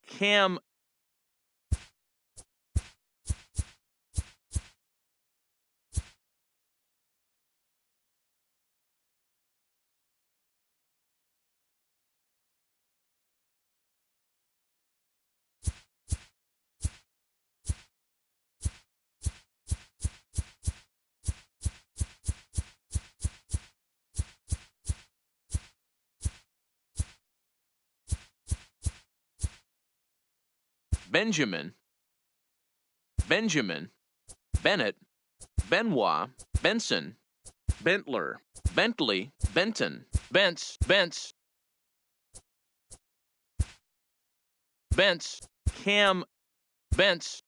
Cam. Benjamin, Benjamin, Bennett, Benoit, Benson, Bentler, Bentley, Benton, Bence, Bence, Bence, Cam, Bence,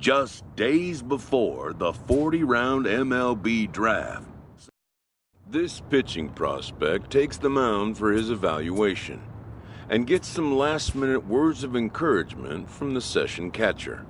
Just days before the 40-round MLB draft, this pitching prospect takes the mound for his evaluation and gets some last-minute words of encouragement from the session catcher.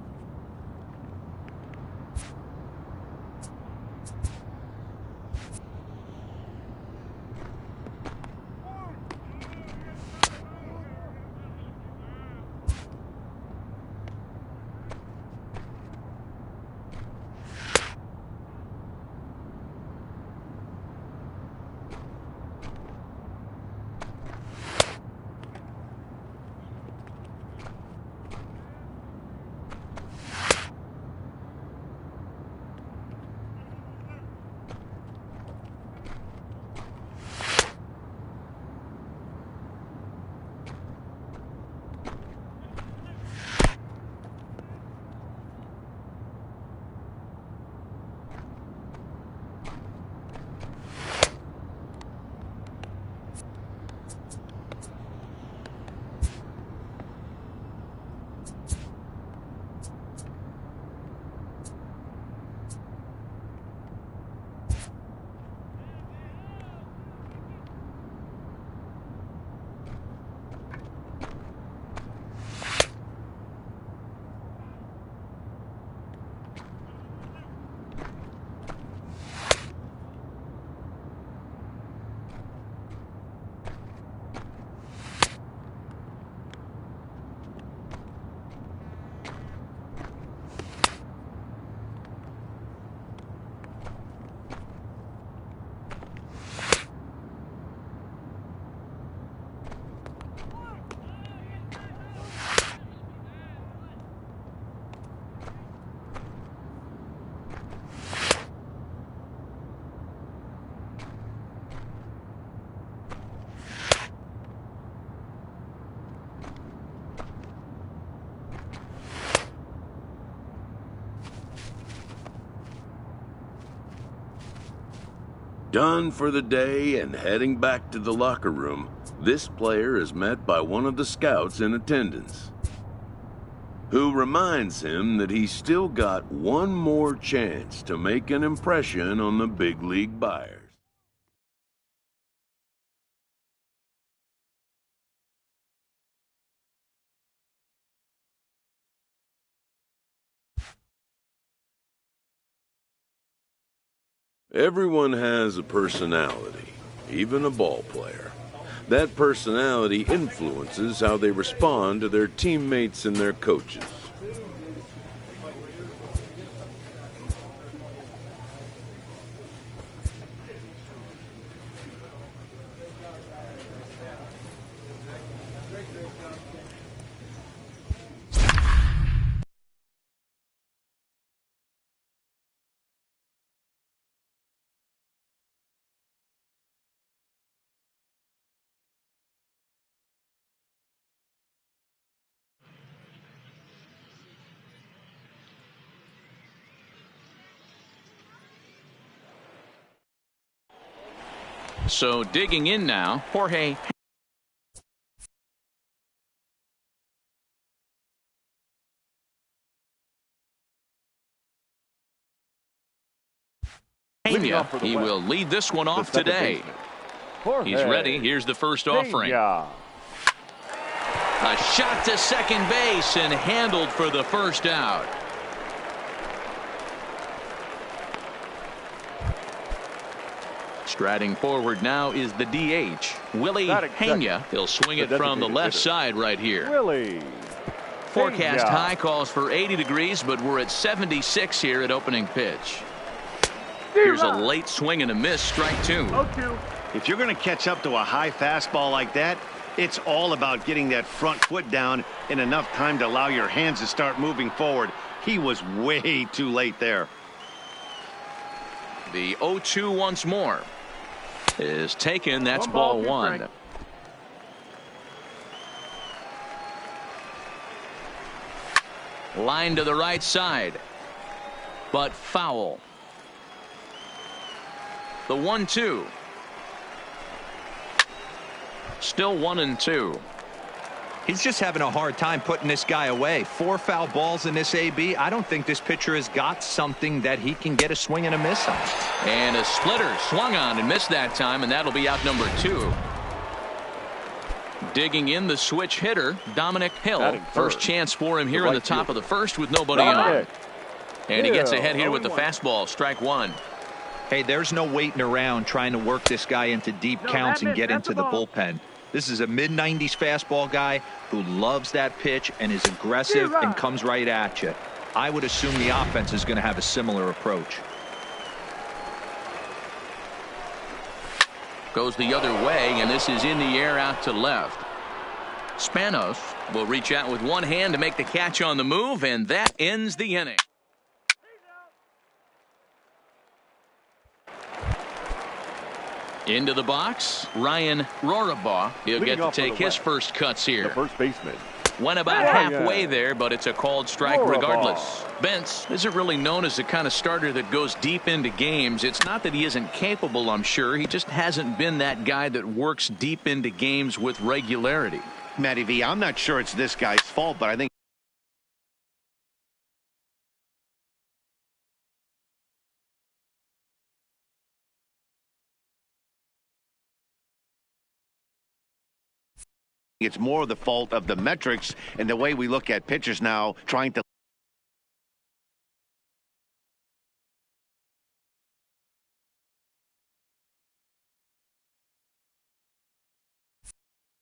Done for the day and heading back to the locker room, this player is met by one of the scouts in attendance, who reminds him that he's still got one more chance to make an impression on the big league buyers. Everyone has a personality, even a ball player. That personality influences how they respond to their teammates and their coaches. So digging in now, Jorge. Pena, he will lead this one off today. He's ready. Here's the first offering. A shot to second base and handled for the first out. Striding forward now is the DH, Willie Pena. He'll swing it from the left side right here. Forecast high calls for 80 degrees, but we're at 76 here at opening pitch. Here's a late swing and a miss, strike two. If you're going to catch up to a high fastball like that, it's all about getting that front foot down in enough time to allow your hands to start moving forward. He was way too late there. The 0-2 once more is taken. That's ball one. Line to the right side, but foul. The 1-2. Still 1-2. He's just having a hard time putting this guy away. 4 foul balls in this AB. I don't think this pitcher has got something that he can get a swing and a miss on. And a splitter swung on and missed that time, and that'll be out number 2. Digging in the switch hitter, Dominic Hill. First chance for him here in the top of the first with nobody on. And he gets ahead here with the fastball, strike one. Hey, there's no waiting around trying to work this guy into deep counts and get into the bullpen. This is a mid-90s fastball guy who loves that pitch and is aggressive and comes right at you. I would assume the offense is going to have a similar approach. Goes the other way, and this is in the air out to left. Spanos will reach out with one hand to make the catch on the move, and that ends the inning. Into the box, Ryan Rorabaugh. He'll get to take his first cuts here. The first baseman. Went about halfway there, but it's a called strike regardless. Bentz isn't really known as the kind of starter that goes deep into games. It's not that he isn't capable, I'm sure. He just hasn't been that guy that works deep into games with regularity. Matty V, I'm not sure it's this guy's fault, but I think it's more of the fault of the metrics and the way we look at pitchers now, trying to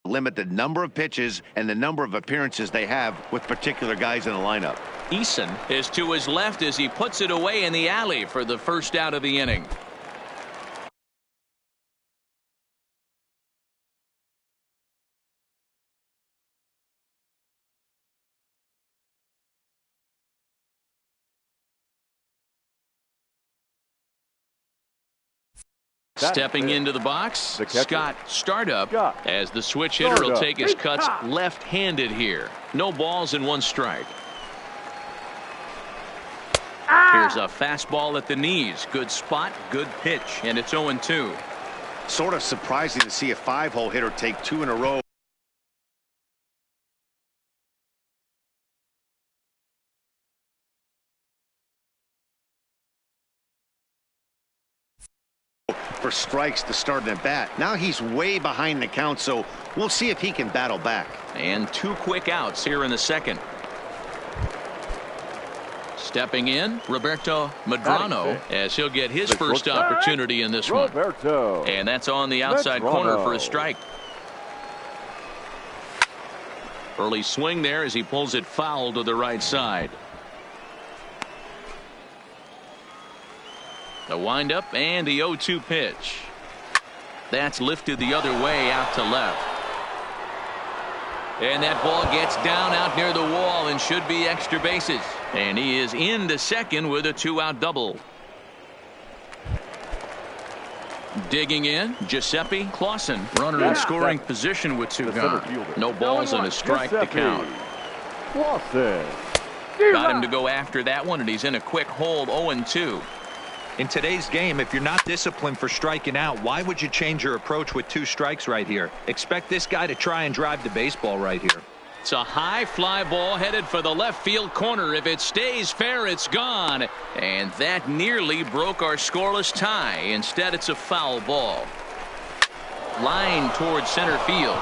limit the number of pitches and the number of appearances they have with particular guys in the lineup. Eason is to his left as he puts it away in the alley for the first out of the inning. Stepping into the box, Scott Startup, as the switch hitter will take his cuts left-handed here. No balls and one strike. Here's There's a fastball at the knees. Good spot, good pitch, and it's 0-2. Sort of surprising to see a 5-hole hitter take 2 in a row. For strikes to start an at bat. Now he's way behind the count, so we'll see if he can battle back. And 2 quick outs here in the second. Stepping in, Roberto Medrano, as he'll get his first opportunity in this one. And that's on the outside corner for a strike. Early swing there as he pulls it foul to the right side. The windup and the 0-2 pitch. That's lifted the other way out to left. And that ball gets down out near the wall and should be extra bases. And he is into second with a 2-out double. Digging in, Giuseppe Clausen. Runner in scoring position with 2 gone. No balls and a strike to count. Got him to go after that one, and he's in a quick hold, 0-2. In today's game, if you're not disciplined for striking out, why would you change your approach with 2 strikes right here? Expect this guy to try and drive the baseball right here. It's a high fly ball headed for the left field corner. If it stays fair, it's gone. And that nearly broke our scoreless tie. Instead, it's a foul ball. Line towards center field.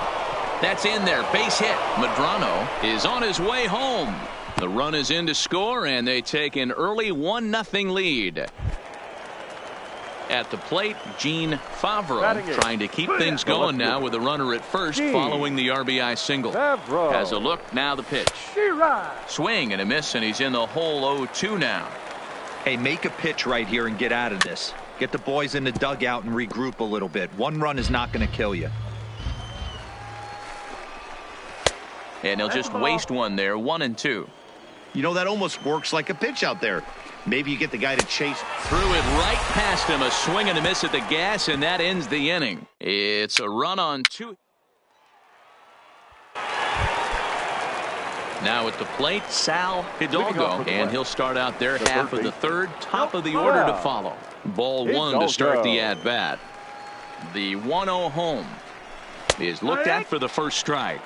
That's in there. Base hit. Medrano is on his way home. The run is in to score, and they take an early 1-0 lead. At the plate, Gene Favreau trying to keep things going now with a runner at first following the RBI single. Has a look, now the pitch. Swing and a miss, and he's in the hole 0-2 now. Hey, make a pitch right here and get out of this. Get the boys in the dugout and regroup a little bit. 1 run is not going to kill you. And he'll just waste one there, 1-2. You know, that almost works like a pitch out there. Maybe you get the guy to chase. Threw it right past him. A swing and a miss at the gas, and that ends the inning. It's a run on 2. Now at the plate, Sal Hidalgo, and he'll start out there half of the third, top of the order to follow. Ball 1 to start the at-bat. The 1-0 home is looked at for the first strike.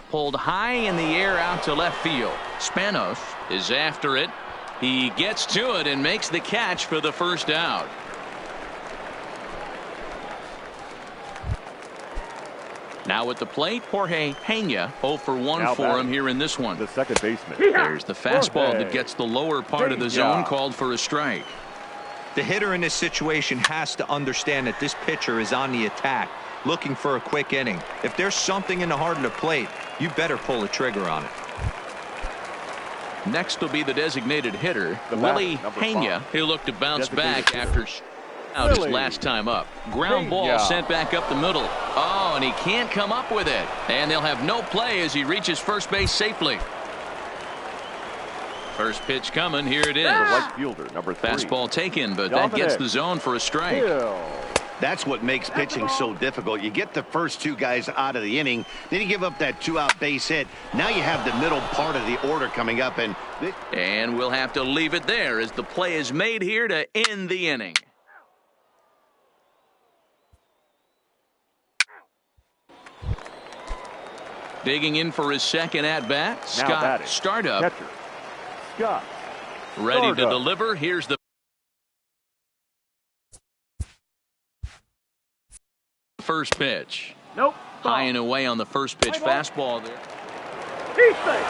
Pulled high in the air out to left field. Spanos is after it. He gets to it and makes the catch for the first out. Now at the plate, Jorge Pena, 0 for 1 for him here in this one. The second baseman. There's the fastball that gets the lower part of the zone, called for a strike. The hitter in this situation has to understand that this pitcher is on the attack, looking for a quick inning. If there's something in the heart of the plate, you better pull the trigger on it. Next will be the designated hitter, Willie Pena. He'll look to bounce back after out his last time up. Ground ball sent back up the middle. Oh, and he can't come up with it. And they'll have no play as he reaches first base safely. First pitch coming. Here it is. Right fielder, number 3. Fastball taken, but that gets the zone for a strike. That's what makes pitching so difficult. You get the first 2 guys out of the inning, then you give up that 2-out base hit. Now you have the middle part of the order coming up, and we'll have to leave it there as the play is made here to end the inning. Digging in for his second at-bat, Scott Startup. Catcher, Scott. Ready to deliver. Here's the first pitch. Nope. High and away on the first pitch fastball there. He's safe.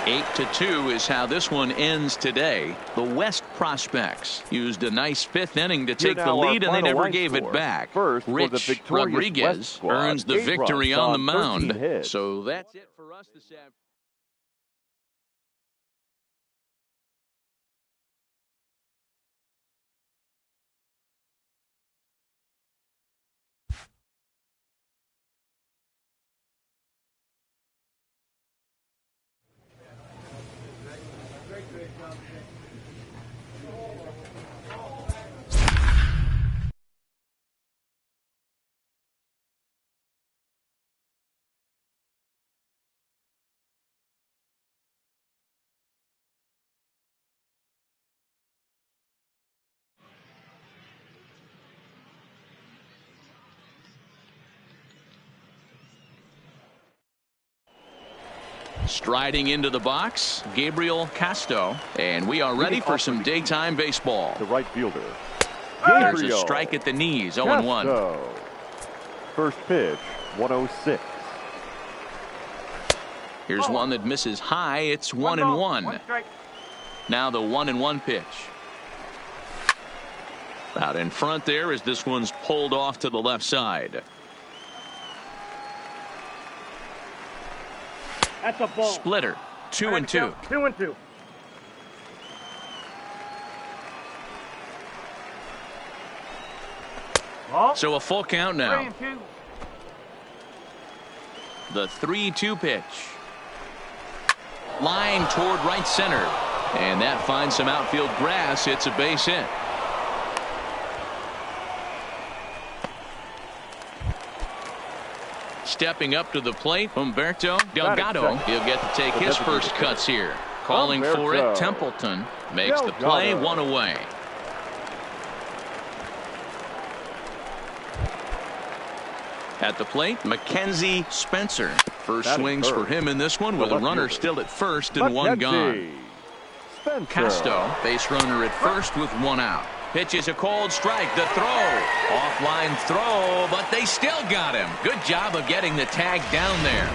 8-2 is how this one ends today. The West Prospects used a nice 5th inning to take the lead, and they never gave it back. Rich Rodriguez earns the victory on the mound. So that's it for us this afternoon. Striding into the box, Gabriel Casto, and we are ready for some daytime baseball. The right fielder. There's Gabriel a strike at the knees, 0-1. Casto. First pitch, 106. Here's one that misses high. It's 1-1. Now the 1-1 pitch. Out in front there as this one's pulled off to the left side. That's a ball. Splitter, 2-2. 2-2. So a full count now. 3-2. The 3-2 pitch. Line toward right center. And that finds some outfield grass. It's a base hit. Stepping up to the plate, Humberto Delgado. He'll get to take his first cuts here. Calling for it, Templeton makes the play, one away. At the plate, Mackenzie Spencer. First swings for him in this one with a runner still at first and one gone. Casto, base runner at first with one out. Pitches a cold strike. The throw. Offline throw, but they still got him. Good job of getting the tag down there.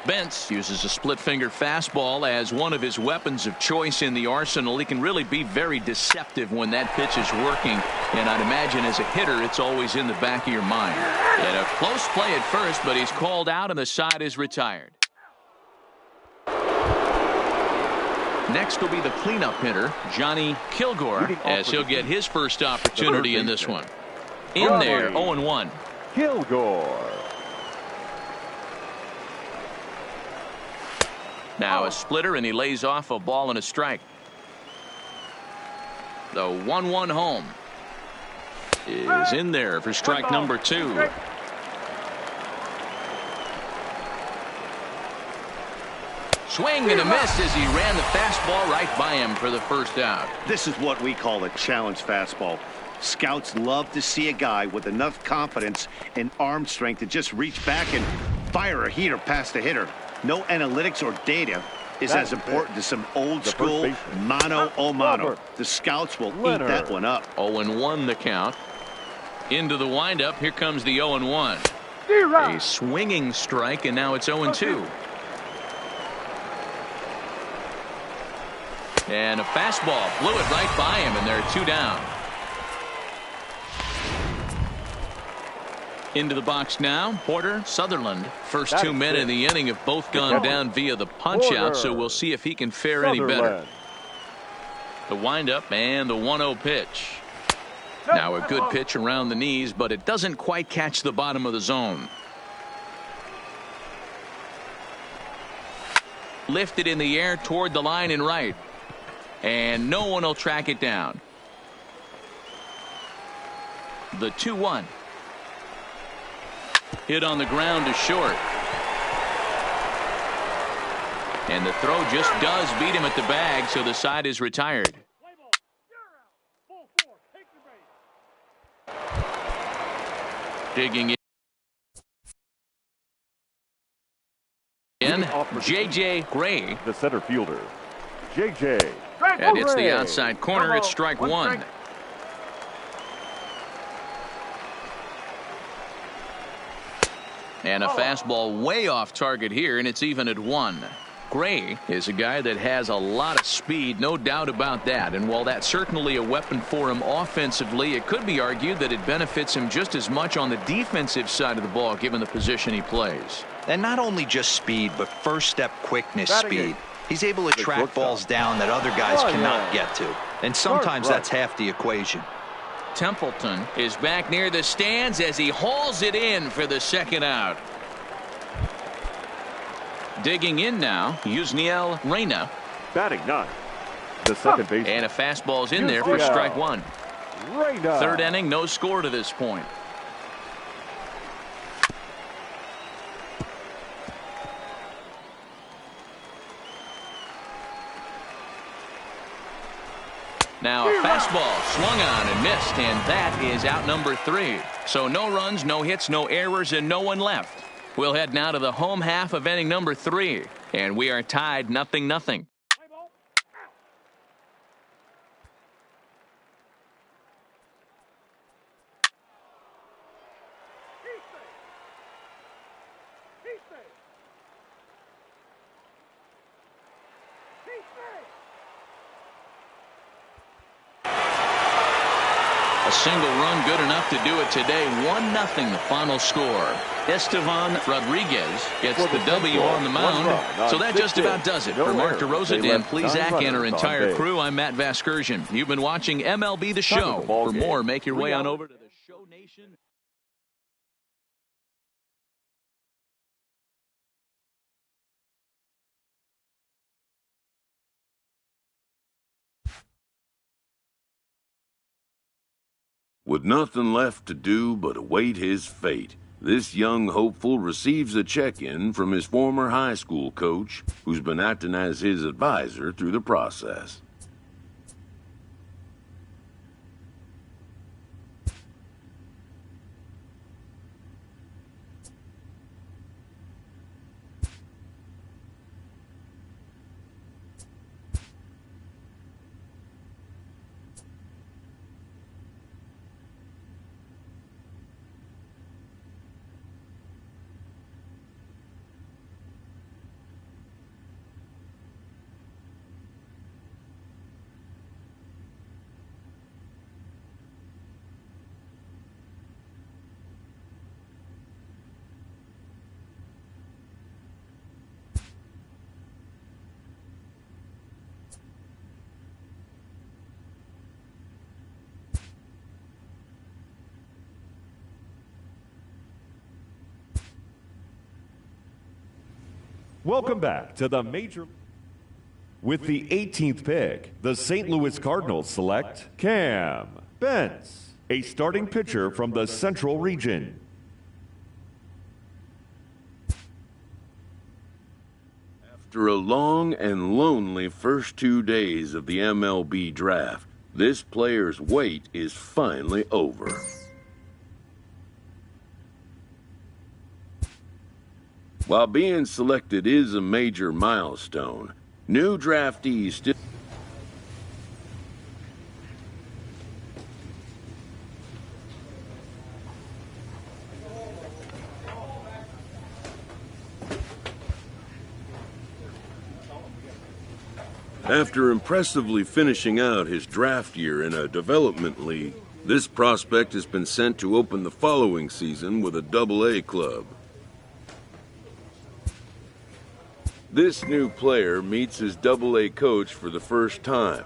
Bentz uses a split finger fastball as one of his weapons of choice in the arsenal. He can really be very deceptive when that pitch is working, and I'd imagine as a hitter it's always in the back of your mind. And a close play at first, but he's called out and the side is retired. Next will be the cleanup hitter, Johnny Kilgore, as he'll get his first opportunity in this one. In there, 0-1. Kilgore. Now a splitter, and he lays off a ball and a strike. The 1-1 home is in there for strike number 2. Swing and a miss as he ran the fastball right by him for the first out. This is what we call a challenge fastball. Scouts love to see a guy with enough confidence and arm strength to just reach back and fire a heater past the hitter. No analytics or data is as important as some old school mano a mano. The scouts will eat that one up. 0-1 the count. Into the windup. Here comes the 0-1. A swinging strike, and now it's 0-2. And a fastball blew it right by him, and there are 2 down. Into the box now, Porter Sutherland. First 2 men in the inning have both gone down via the punch-out, so we'll see if he can fare any better. The windup and the 1-0 pitch. Now a good pitch around the knees, but it doesn't quite catch the bottom of the zone. Lifted in the air toward the line and right. And no one will track it down. The 2-1. Hit on the ground to short. And the throw just does beat him at the bag, so the side is retired. Digging in, J.J. Gray. The center fielder, J.J. And it's the outside corner. It's strike 1. And a fastball way off target here, and it's even at 1. Gray is a guy that has a lot of speed, no doubt about that. And while that's certainly a weapon for him offensively, it could be argued that it benefits him just as much on the defensive side of the ball, given the position he plays. And not only just speed, but first step quickness speed. He's able to track balls down that other guys cannot get to. And sometimes that's half the equation. Templeton is back near the stands as he hauls it in for the second out. Digging in now, Yusniel Reyna. Batting 9. The second baseman. And a fastball's in there for strike 1. Reyna. Third inning, no score to this point. Now a fastball swung on and missed, and that is out number 3. So no runs, no hits, no errors, and no one left. We'll head now to the home half of inning number 3, and we are tied 0-0. A single run good enough to do it today. 1-0 the final score. Estevan Rodriguez gets the W on the mound. So that just about does it. For Mark DeRosa, Dan Plesac, and our entire crew, I'm Matt Vasgersian. You've been watching MLB The Show. For more, make your way on over to the Show Nation. With nothing left to do but await his fate, this young hopeful receives a check-in from his former high school coach, who's been acting as his advisor through the process. Welcome back to the Major. With the 18th pick, the St. Louis Cardinals select Cam Bentz, a starting pitcher from the Central Region. After a long and lonely first 2 days of the MLB draft, this player's wait is finally over. While being selected is a major milestone, new draftees still After impressively finishing out his draft year in a development league, this prospect has been sent to open the following season with a Double-A club. This new player meets his Double-A coach for the first time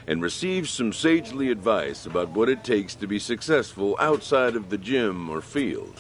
and receives some sagely advice about what it takes to be successful outside of the gym or field.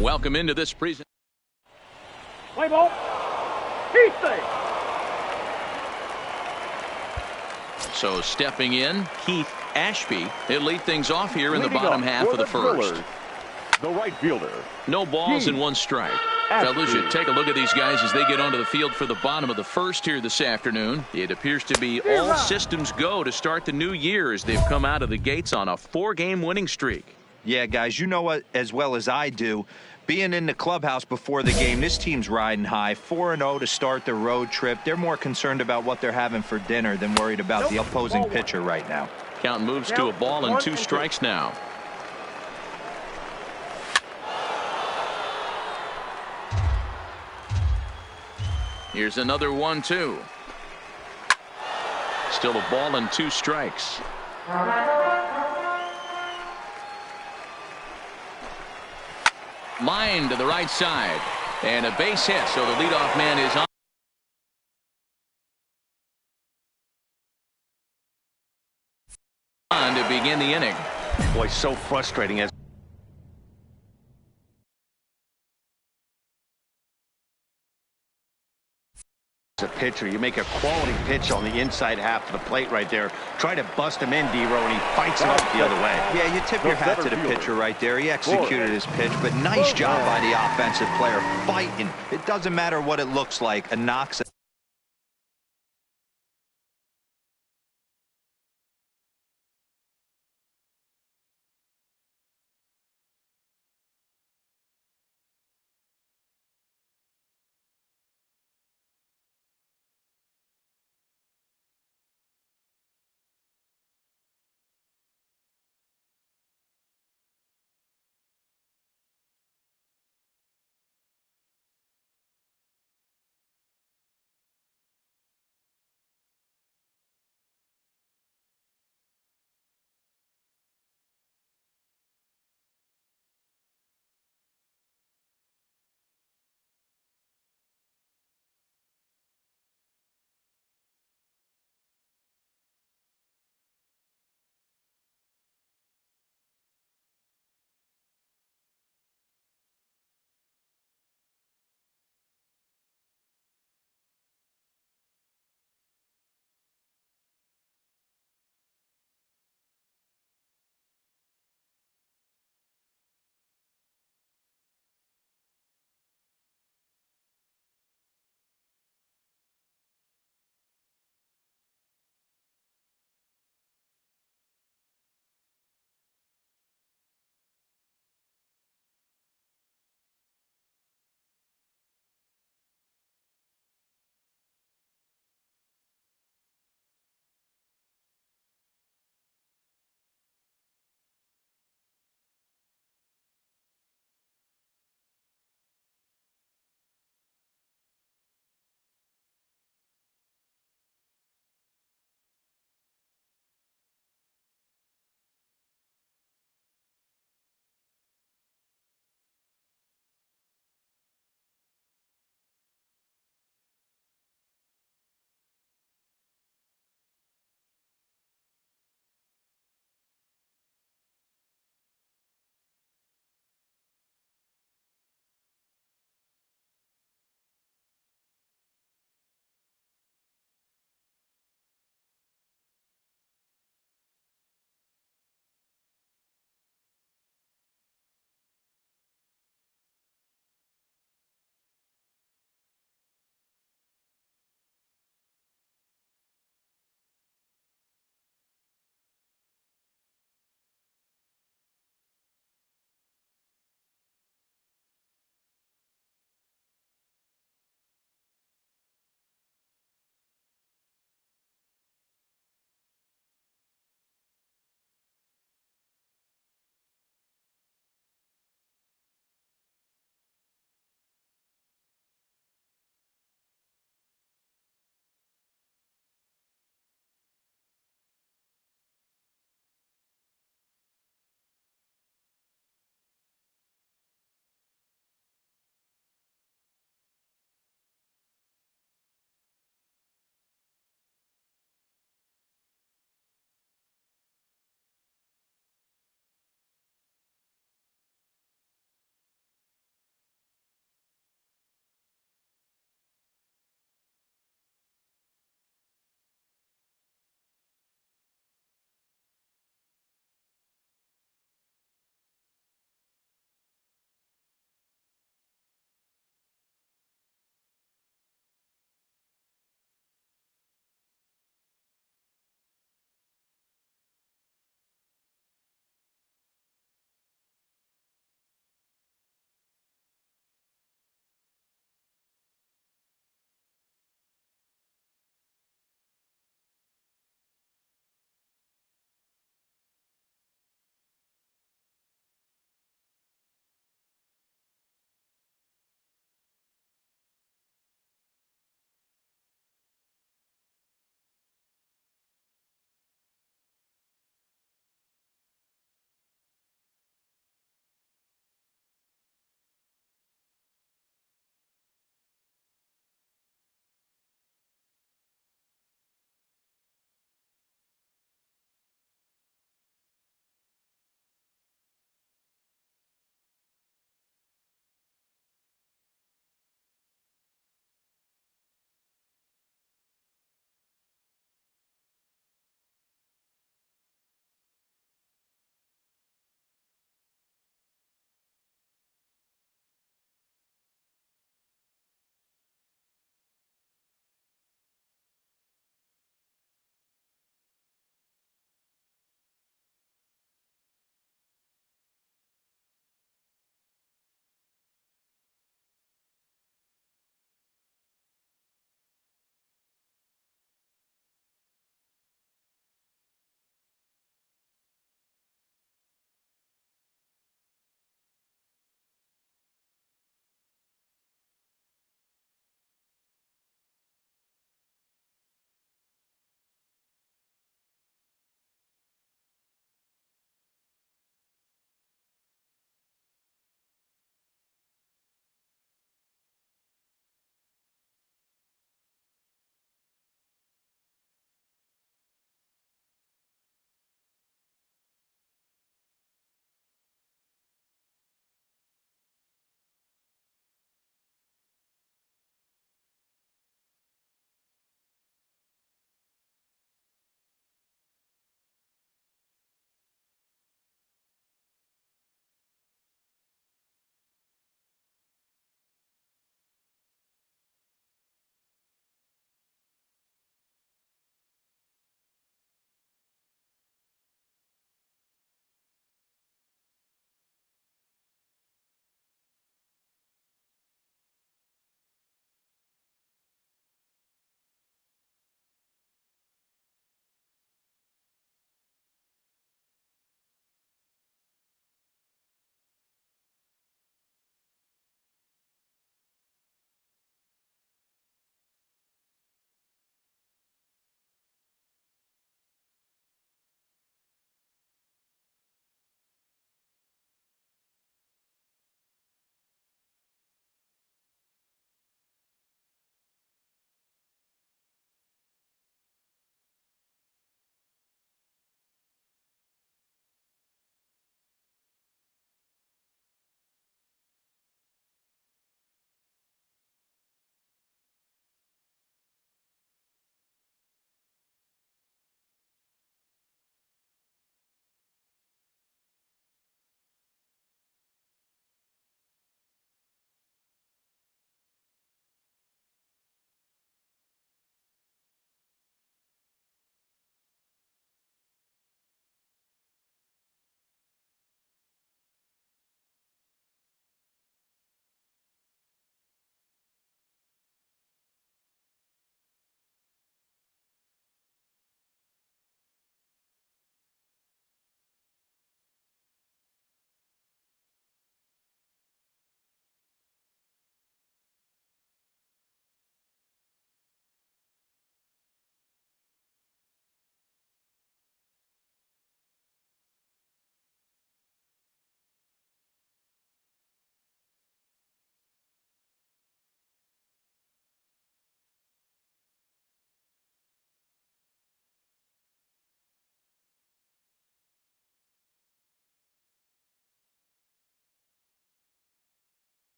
Welcome into this presentation. Play ball. He's safe. So stepping in, Keith Ashby. He'll lead things off here in the bottom half of the first. The right fielder. No balls and 1 strike. Fellas, you take a look at these guys as they get onto the field for the bottom of the first here this afternoon. It appears to be all systems go to start the new year as they've come out of the gates on a 4-game winning streak. Yeah, guys, you know what as well as I do. Being in the clubhouse before the game, this team's riding high. 4-0 to start the road trip. They're more concerned about what they're having for dinner than worried about the opposing pitcher right now. Count moves to a ball and 2 strikes now. Here's another 1-2. Still a ball and 2 strikes. Line to the right side. And a base hit, so the leadoff man is on to begin the inning. Boy, so frustrating as a pitcher. You make a quality pitch on the inside half of the plate right there. Try to bust him in, D-Row, and he fights it up the other way. Yeah, you tip your hat to the pitcher right there. He executed his pitch, but nice job by the offensive player fighting. It doesn't matter what it looks like. A knock's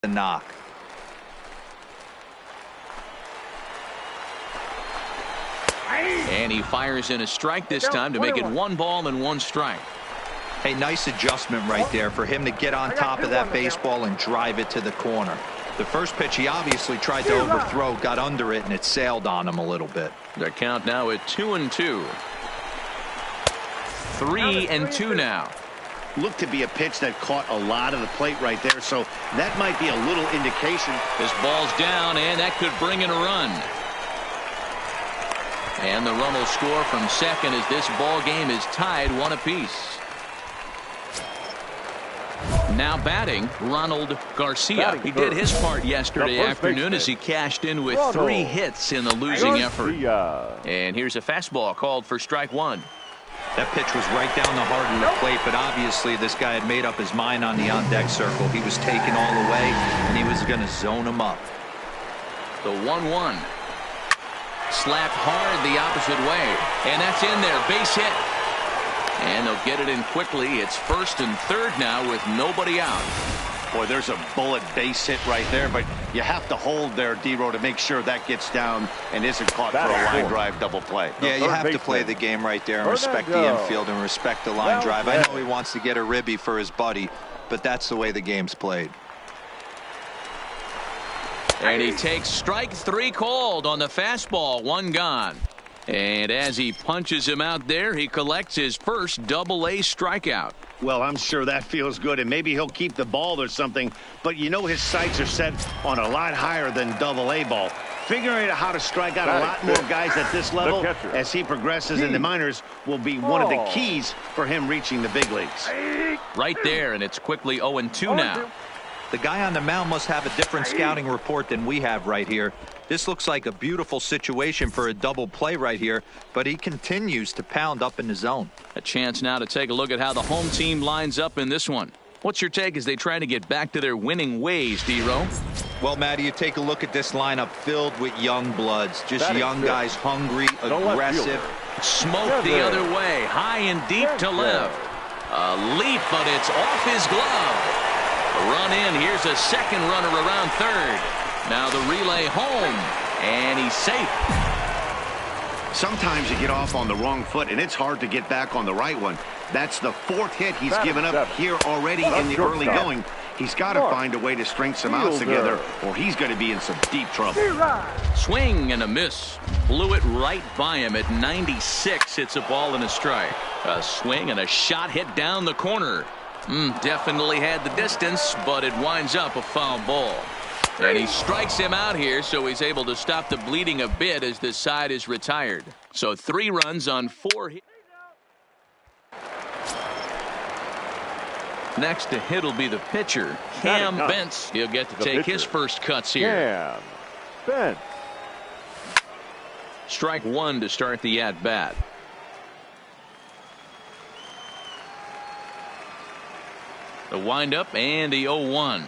the knock. And he fires in a strike this time to make it 1 ball and 1 strike. Hey, nice adjustment right there for him to get on top of that baseball and drive it to the corner. The first pitch he obviously tried to overthrow, got under it, and it sailed on him a little bit. The count now at 2-2. 3-2 now. Looked to be a pitch that caught a lot of the plate right there, so that might be a little indication. This ball's down, and that could bring in a run. And the run will score from second as this ball game is tied 1 apiece. Now batting, Ronald Garcia. He did his part yesterday afternoon as he cashed in with 3 hits in the losing effort. And here's a fastball called for strike 1. That pitch was right down the heart of the plate, but obviously this guy had made up his mind on the on-deck circle. He was taken all the way, and he was going to zone him up. The 1-1. Slapped hard the opposite way. And that's in there. Base hit. And they'll get it in quickly. It's 1st and 3rd now with nobody out. Boy, there's a bullet base hit right there, but you have to hold there, D-Row, to make sure that gets down and isn't caught for a line drive double play. Yeah, you have to play the game right there and respect the infield and respect the line drive. I know he wants to get a ribby for his buddy, but that's the way the game's played. And he takes strike 3 called on the fastball. 1 gone. And as he punches him out there, he collects his first Double-A strikeout. Well, I'm sure that feels good, and maybe he'll keep the ball or something, but you know his sights are set on a lot higher than Double-A ball. Figuring out how to strike out a lot more guys at this level as he progresses in the minors will be one of the keys for him reaching the big leagues. Right there, and it's quickly 0-2 now. The guy on the mound must have a different scouting report than we have right here. This looks like a beautiful situation for a double play right here, but he continues to pound up in the zone. A chance now to take a look at how the home team lines up in this one. What's your take as they try to get back to their winning ways, D-Row? Well, Matty, you take a look at this lineup filled with young bloods. Just young guys, hungry, aggressive. Smoke the other way, high and deep to left. A leap, but it's off his glove. A run in. Here's a second runner around third. Now the relay home, and he's safe. Sometimes you get off on the wrong foot, and it's hard to get back on the right one. That's the 4th hit he's given up here already in the early going. He's got to find a way to string some outs together, or he's going to be in some deep trouble. Swing and a miss. Blew it right by him at 96. It's a ball and a strike. A swing and a shot hit down the corner. Definitely had the distance, but it winds up a foul ball. And he strikes him out here, so he's able to stop the bleeding a bit as this side is retired. So 3 runs on 4 hits. Next to hit will be the pitcher, Cam Bentz. He'll get to take his first cuts here. Cam Bentz. Strike 1 to start the at-bat. The windup and the 0-1.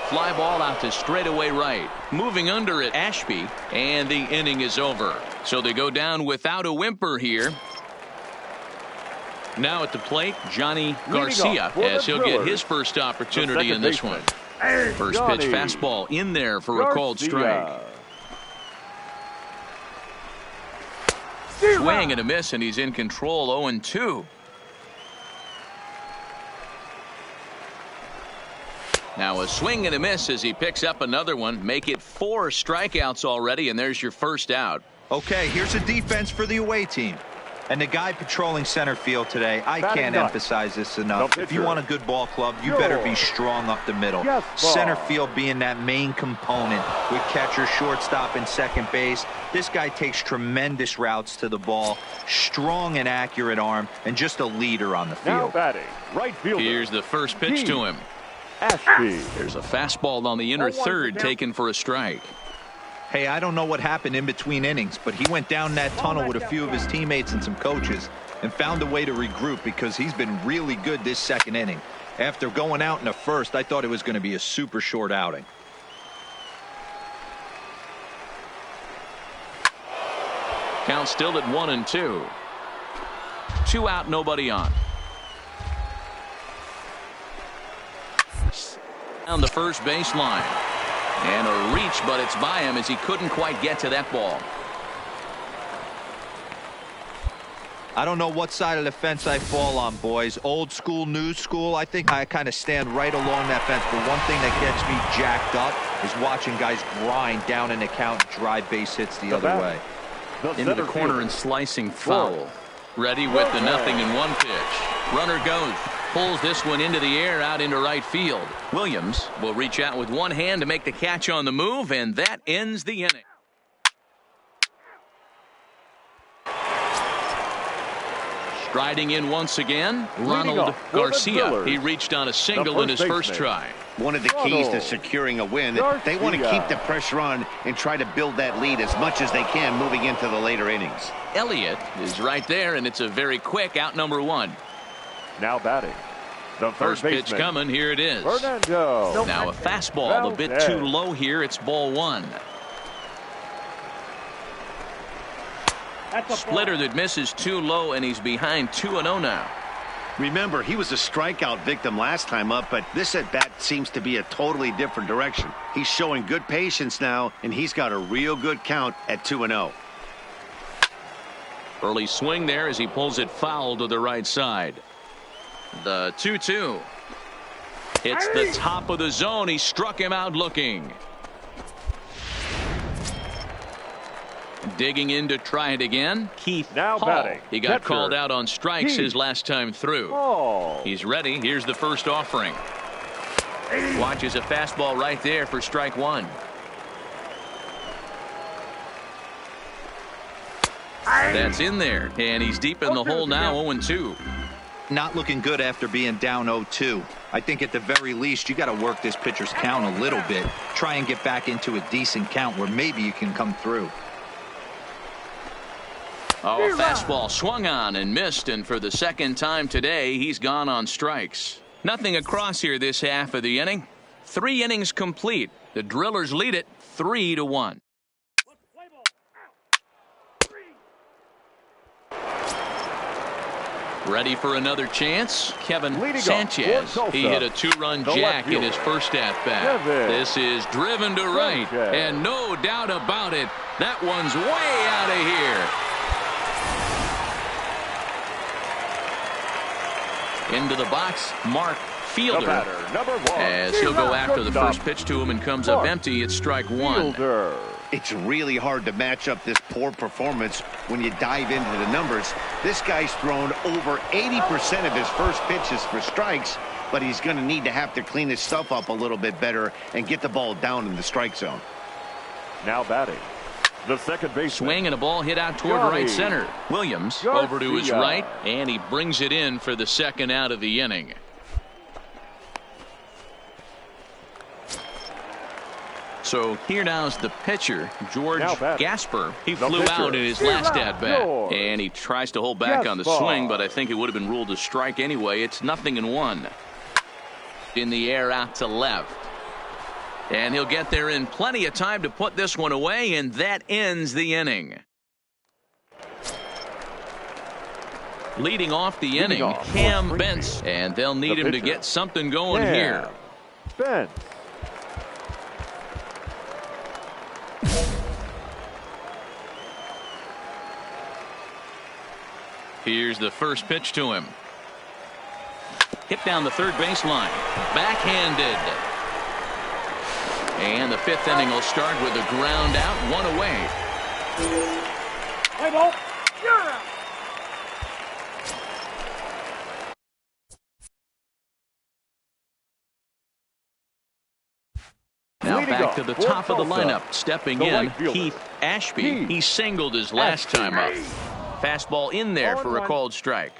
Fly ball out to straightaway right. Moving under it, Ashby, and the inning is over. So they go down without a whimper here. Now at the plate, Johnny Garcia, as he'll get his first opportunity in this one. First pitch fastball in there for a called strike. Swing and a miss, and he's in control. 0-2. Now a swing and a miss as he picks up another one. Make it 4 strikeouts already, and there's your first out. Okay, here's a defense for the away team. And the guy patrolling center field today, I can't emphasize this enough. If you want a good ball club, you better be strong up the middle. Center field being that main component with catcher, shortstop, and second base. This guy takes tremendous routes to the ball, strong and accurate arm, and just a leader on the field. Now batting, right fielder. Here's the first pitch to him. Ashby. There's a fastball on the inner third taken for a strike. Hey, I don't know what happened in between innings, but he went down that tunnel with a few of his teammates and some coaches and found a way to regroup because he's been really good this second inning. After going out in the first, I thought it was going to be a super short outing. Count still at 1-2. 2 out, nobody on. strikes. On the first baseline. And a reach, but it's by him as he couldn't quite get to that ball. I don't know what side of the fence I fall on, boys. Old school, new school. I think I kind of stand right along that fence. But one thing that gets me jacked up is watching guys grind down in the count and drive base hits the other way. Into the corner and slicing foul. Ready with the 0-1 pitch. Runner goes. Pulls this one into the air out into right field. Williams will reach out with one hand to make the catch on the move, and that ends the inning. Striding in once again, Ronald Garcia. He reached on a single in his first try. One of the keys to securing a win, they want to keep the pressure on and try to build that lead as much as they can moving into the later innings. Elliott is right there, and it's a very quick out number one. Now batting, the First pitch coming. Here it is. Fernando. Now a fastball a bit too low here. It's ball one. Splitter that misses too low, and he's behind 2-0 now. Remember, he was a strikeout victim last time up, but this at-bat seems to be a totally different direction. He's showing good patience now, and he's got a real good count at 2-0. Early swing there as he pulls it foul to the right side. The 2-2. Hits the top of the zone. He struck him out looking. Digging in to try it again. Keith now Hall. Batting. He got Catcher. called out on strikes his last time through. Hall. He's ready. Here's the first offering. Watches a fastball right there for strike one. That's in there, and he's deep in the hole now. 0-2. Not looking good after being down 0-2. I think at the very least you got to work this pitcher's count a little bit. Try and get back into a decent count where maybe you can come through. Oh, a fastball swung on and missed, and for the second time today, he's gone on strikes. Nothing across here this half of the inning. 3 innings complete. The Drillers lead it 3-1. Ready for another chance? Kevin Sanchez. He hit a 2-run jack in his first at-bat. This is driven to right, and no doubt about it, that one's way out of here. Into the box, Mark Fielder. As he'll go after the first pitch to him and comes up empty. It's strike one. It's really hard to match up this poor performance when you dive into the numbers. This guy's thrown over 80% of his first pitches for strikes, but he's going to need to have to clean his stuff up a little bit better and get the ball down in the strike zone. Now batting, the second base swing and a ball hit out toward right center. Williams over to his right, and he brings it in for the second out of the inning. So here now's the pitcher, George Gasper. He flew out in his last at-bat, and he tries to hold back on the swing, but I think it would have been ruled a strike anyway. It's 0-1. In the air out to left. And he'll get there in plenty of time to put this one away, and that ends the inning. Leading off the inning, Cam Bentz, and they'll need him to get something going here. Bentz. Here's the first pitch to him. Hit down the third baseline. Backhanded. And the fifth inning will start with a ground out, one away. Play ball. You're out. Now back to the top of the lineup. Stepping in, Keith Ashby. He singled his last time up. Fastball in there for a called strike.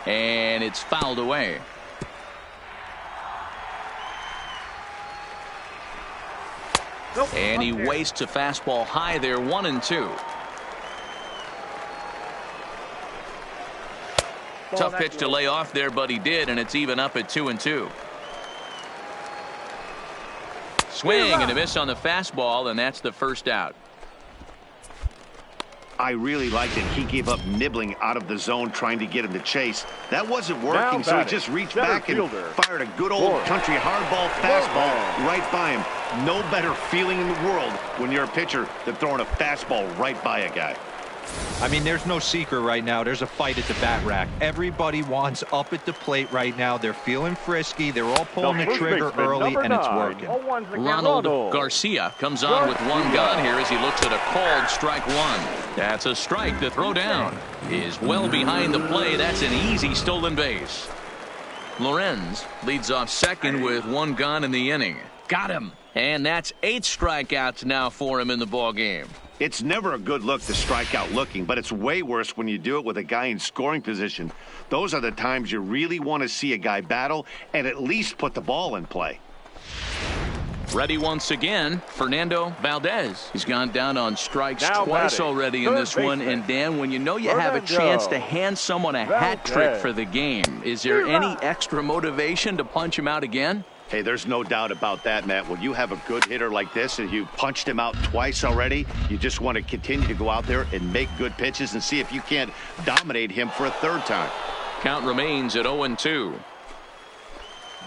And it's fouled away. And he wastes a fastball high there, 1-2. Tough pitch to lay off there, but he did, and it's even up at 2-2. Swing and a miss on the fastball, and that's the first out. I really liked it. He gave up nibbling out of the zone trying to get him to chase. That wasn't working, so he just reached back and fired a good old country hardball fastball right by him. No better feeling in the world when you're a pitcher than throwing a fastball right by a guy. I mean, there's no secret right now. There's a fight at the bat rack. Everybody wants up at the plate right now. They're feeling frisky. They're all pulling the trigger early, and it's working. Ronald Garcia comes on with one gun here as he looks at a called strike one. That's a strike. The throw down is well behind the play. That's an easy stolen base. Lorenz leads off second with one gun in the inning. Got him. And that's 8 strikeouts now for him in the ball game. It's never a good look to strike out looking, but it's way worse when you do it with a guy in scoring position. Those are the times you really want to see a guy battle and at least put the ball in play. Ready once again, Fernando Valdez. He's gone down on strikes twice already in this one. And Dan, when you know you have a chance to hand someone a hat trick for the game, is there any extra motivation to punch him out again? Hey, there's no doubt about that, Matt. When you have a good hitter like this and you punched him out twice already, you just want to continue to go out there and make good pitches and see if you can't dominate him for a third time. Count remains at 0-2.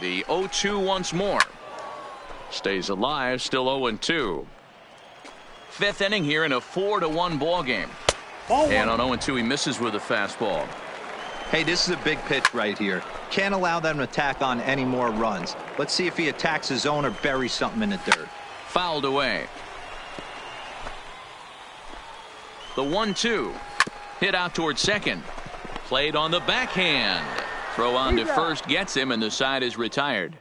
The 0-2 once more. Stays alive, still 0-2. Fifth inning here in a 4-1 ball game. And on 0-2, he misses with a fastball. Hey, this is a big pitch right here. Can't allow them to tack on any more runs. Let's see if he attacks his zone or buries something in the dirt. Fouled away. The 1-2. Hit out towards second. Played on the backhand. Throw on to first gets him, and the side is retired.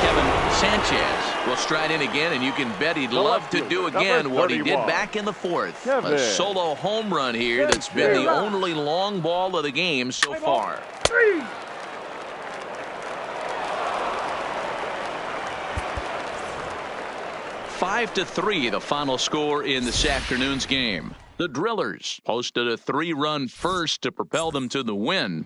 Kevin Sanchez will stride in again, and you can bet he'd love to do again what he did back in the fourth. A solo home run here that's been the only long ball of the game so far. 5-3 the final score in this afternoon's game. The Drillers posted a 3-run first to propel them to the win.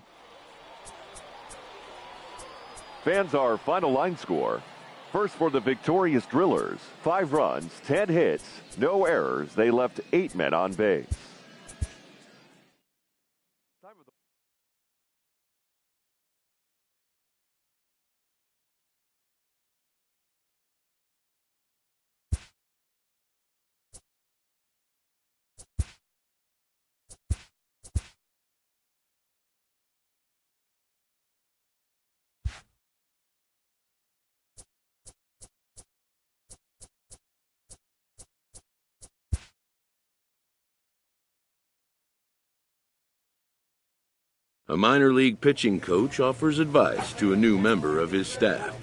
Fans, our final line score. First for the victorious Drillers, 5 runs, 10 hits, no errors. They left 8 men on base. A minor league pitching coach offers advice to a new member of his staff.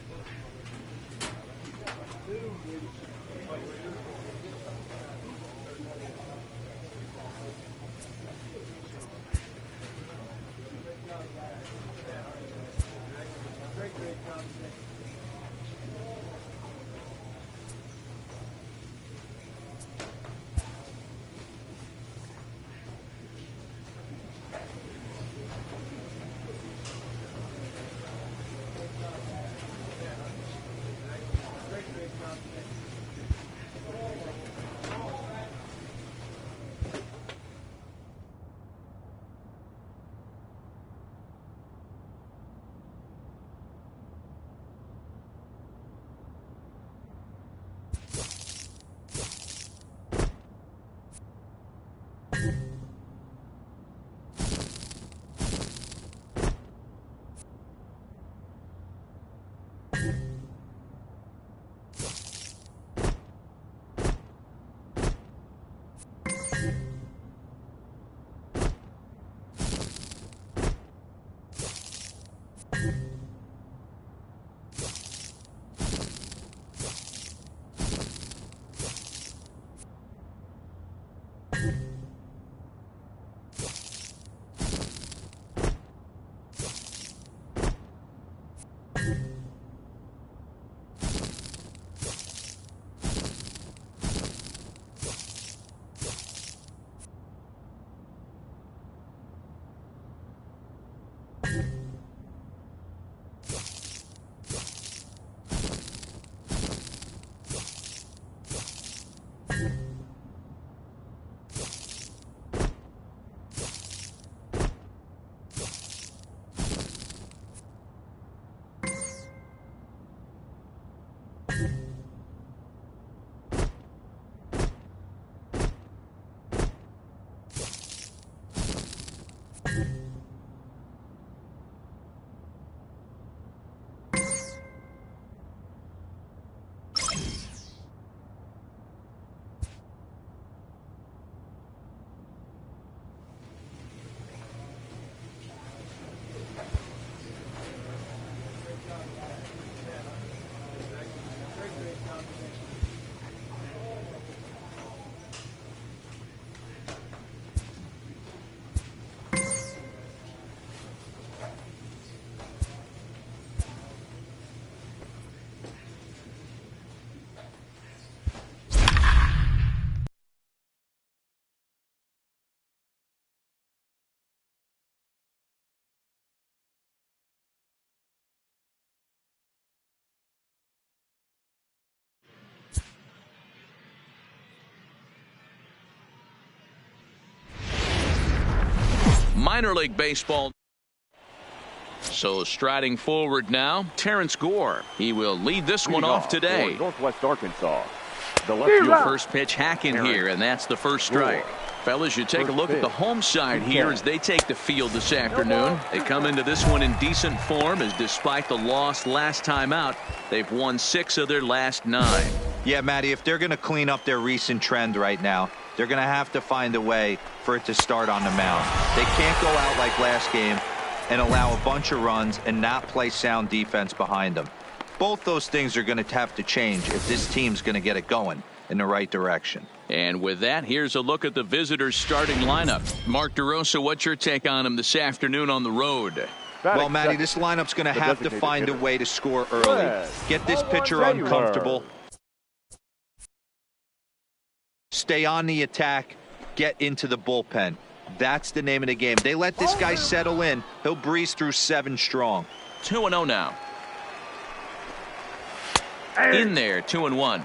minor league baseball. So striding forward now, Terrence Gore. He will lead this one off today. Northwest Arkansas. The left fielder. First pitch hacking here, and that's the first strike. Fellas, you take a look at the home side here as they take the field this afternoon. They come into this one in decent form, as despite the loss last time out, they've won 6 of their last 9. Yeah, Matty, if they're going to clean up their recent trend right now, they're going to have to find a way for it to start on the mound. They can't go out like last game and allow a bunch of runs and not play sound defense behind them. Both those things are going to have to change if this team's going to get it going in the right direction. And with that, here's a look at the visitors' starting lineup. Mark DeRosa, what's your take on him this afternoon on the road? Well, Matty, this lineup's going to have to find a way to score early. Get this pitcher uncomfortable. Stay on the attack. Get into the bullpen. That's the name of the game. They let this guy settle in. He'll breeze through 7 strong. 2-0 now. In there, 2-1.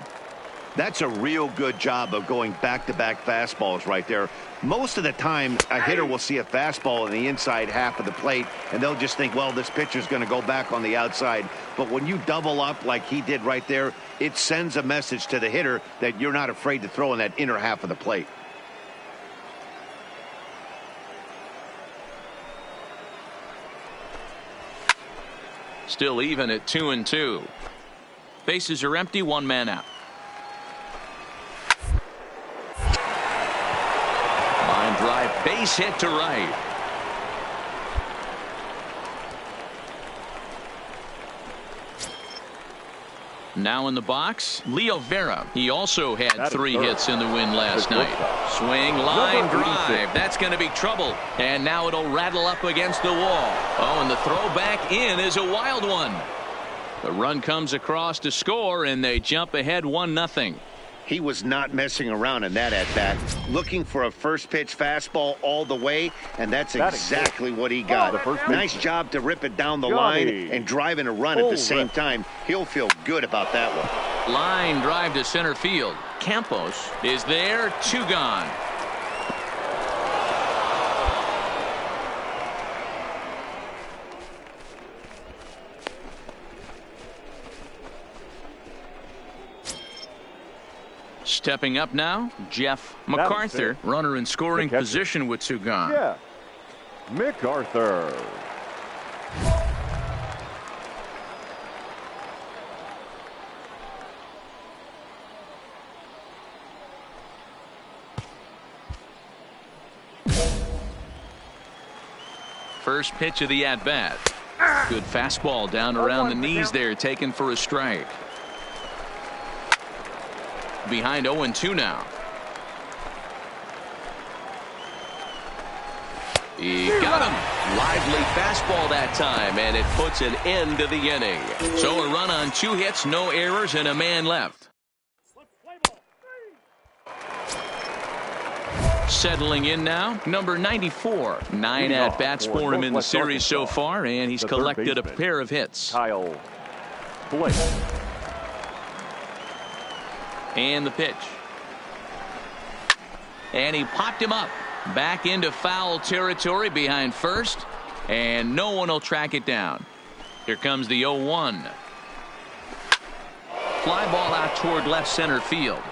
That's a real good job of going back-to-back fastballs right there. Most of the time, a hitter will see a fastball in the inside half of the plate, and they'll just think, well, this pitcher's going to go back on the outside. But when you double up like he did right there, it sends a message to the hitter that you're not afraid to throw in that inner half of the plate. Still even at 2-2. Bases are empty, 1 man out. Line drive, base hit to right. Now in the box, Leo Vera. He also had 3 hits in the win last night. Swing, line drive. That's going to be trouble. And now it'll rattle up against the wall. Oh, and the throw back in is a wild one. The run comes across to score, and they jump ahead 1-0. He was not messing around in that at-bat, looking for a first-pitch fastball all the way, and that's exactly what he got. Nice job to rip it down the line and drive in a run at the same time. He'll feel good about that one. Line drive to center field. Campos is there, 2 gone. Stepping up now, Jeff MacArthur, runner in scoring position with 2 gone. Yeah, MacArthur. First pitch of the at-bat. Good fastball down around the knees there, taken for a strike. Behind 0-2 now. He got him. Lively fastball that time, and it puts an end to the inning. So a run on 2 hits, no errors, and a man left. Settling in now, number 94. 9 at-bats for him in the series so far, and he's collected a pair of hits. Kyle Blake. And the pitch. And he popped him up. Back into foul territory behind first. And no one will track it down. Here comes the 0-1. Fly ball out toward left center field.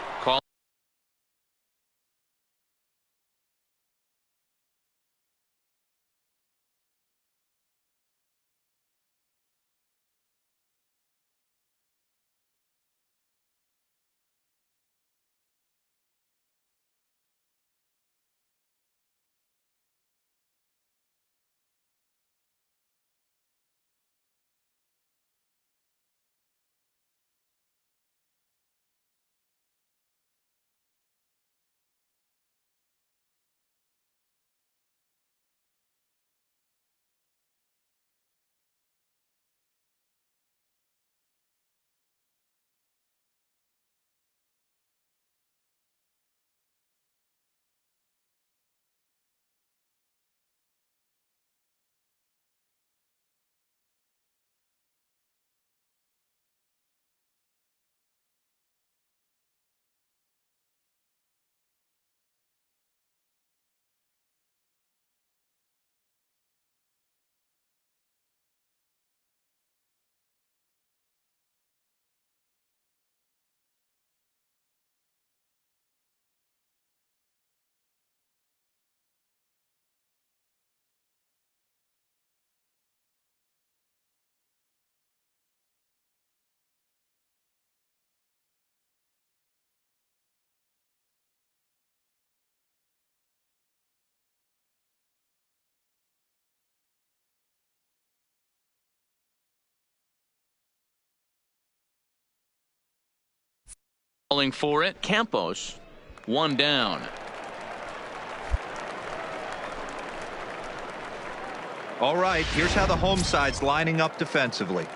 calling for it. Campos, one down. All right, here's how the home side's lining up defensively.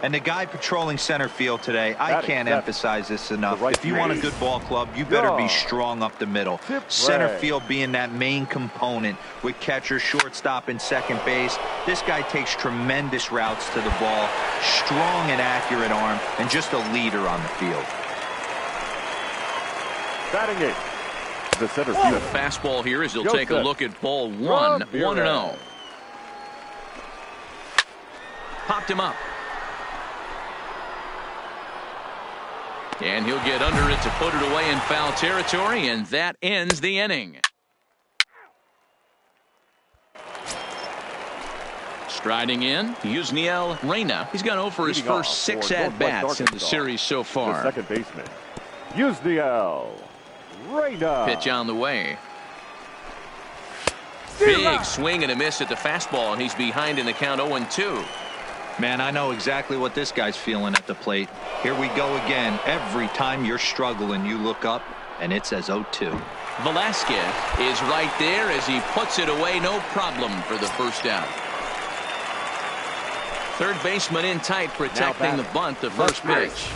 And the guy patrolling center field today, I can't emphasize this enough. If you want a good ball club, you better be strong up the middle. Center field being that main component with catcher, shortstop, and second base. This guy takes tremendous routes to the ball, strong and accurate arm, and just a leader on the field. Batting it, the center The field. fastball here as he'll take a look at ball one. 1-0. Popped him up. And he'll get under it to put it away in foul territory, and that ends the inning. Striding in, Yusniel Reyna. He's gone over his first 6 at-bats in the series so far. The second baseman, Yusniel Reyna. Pitch on the way. Big swing and a miss at the fastball, and he's behind in the count 0-2. Man, I know exactly what this guy's feeling at the plate. Here we go again. Every time you're struggling, you look up, and it says 0-2. Velasquez is right there as he puts it away. No problem for the first out. Third baseman in tight, protecting the bunt. The first pitch.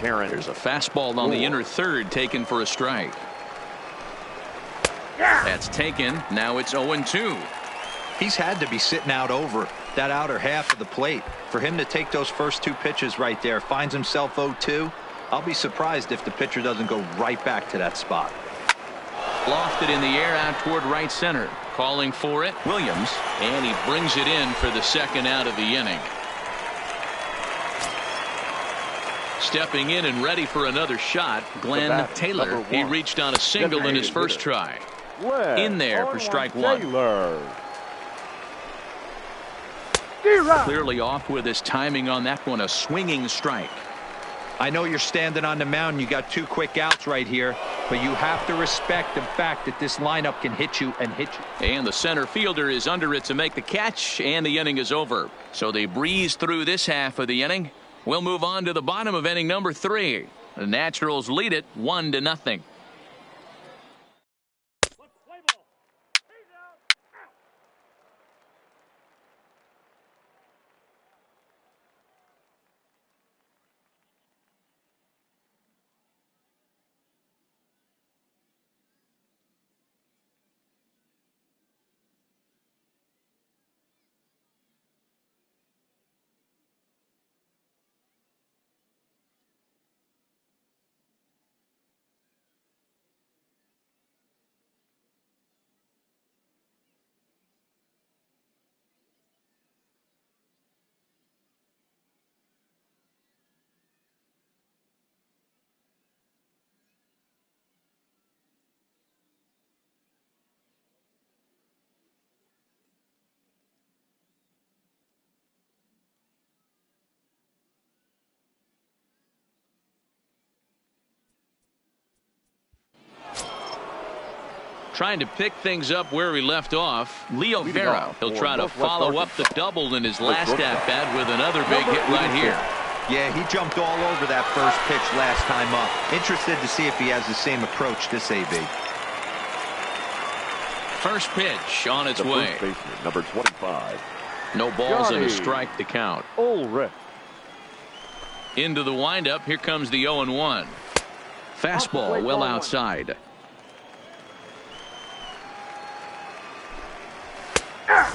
There's a fastball on the inner third, taken for a strike. That's taken. Now it's 0-2. He's had to be sitting out over that outer half of the plate. For him to take those first 2 pitches right there, finds himself 0-2. I'll be surprised if the pitcher doesn't go right back to that spot. Lofted in the air out toward right center. Calling for it, Williams, and he brings it in for the second out of the inning. Stepping in and ready for another shot, Glenn Taylor. He reached on a single in his first try. In there for strike one. Clearly off with his timing on that one, a swinging strike. I know you're standing on the mound, you got 2 quick outs right here, but you have to respect the fact that this lineup can hit you and hit you. And the center fielder is under it to make the catch, and the inning is over. So they breeze through this half of the inning. We'll move on to the bottom of inning number 3. The Naturals lead it 1-0. Trying to pick things up where we left off. Leo Vera. He'll try to follow up the double in his last at-bat with another big hit right here. Yeah, he jumped all over that first pitch last time up. Interested to see if he has the same approach this AB. First pitch on its way. First baseman, number 25. No balls and a strike to count. Ulrich. Into the windup. Here comes the 0-1. Fastball well outside.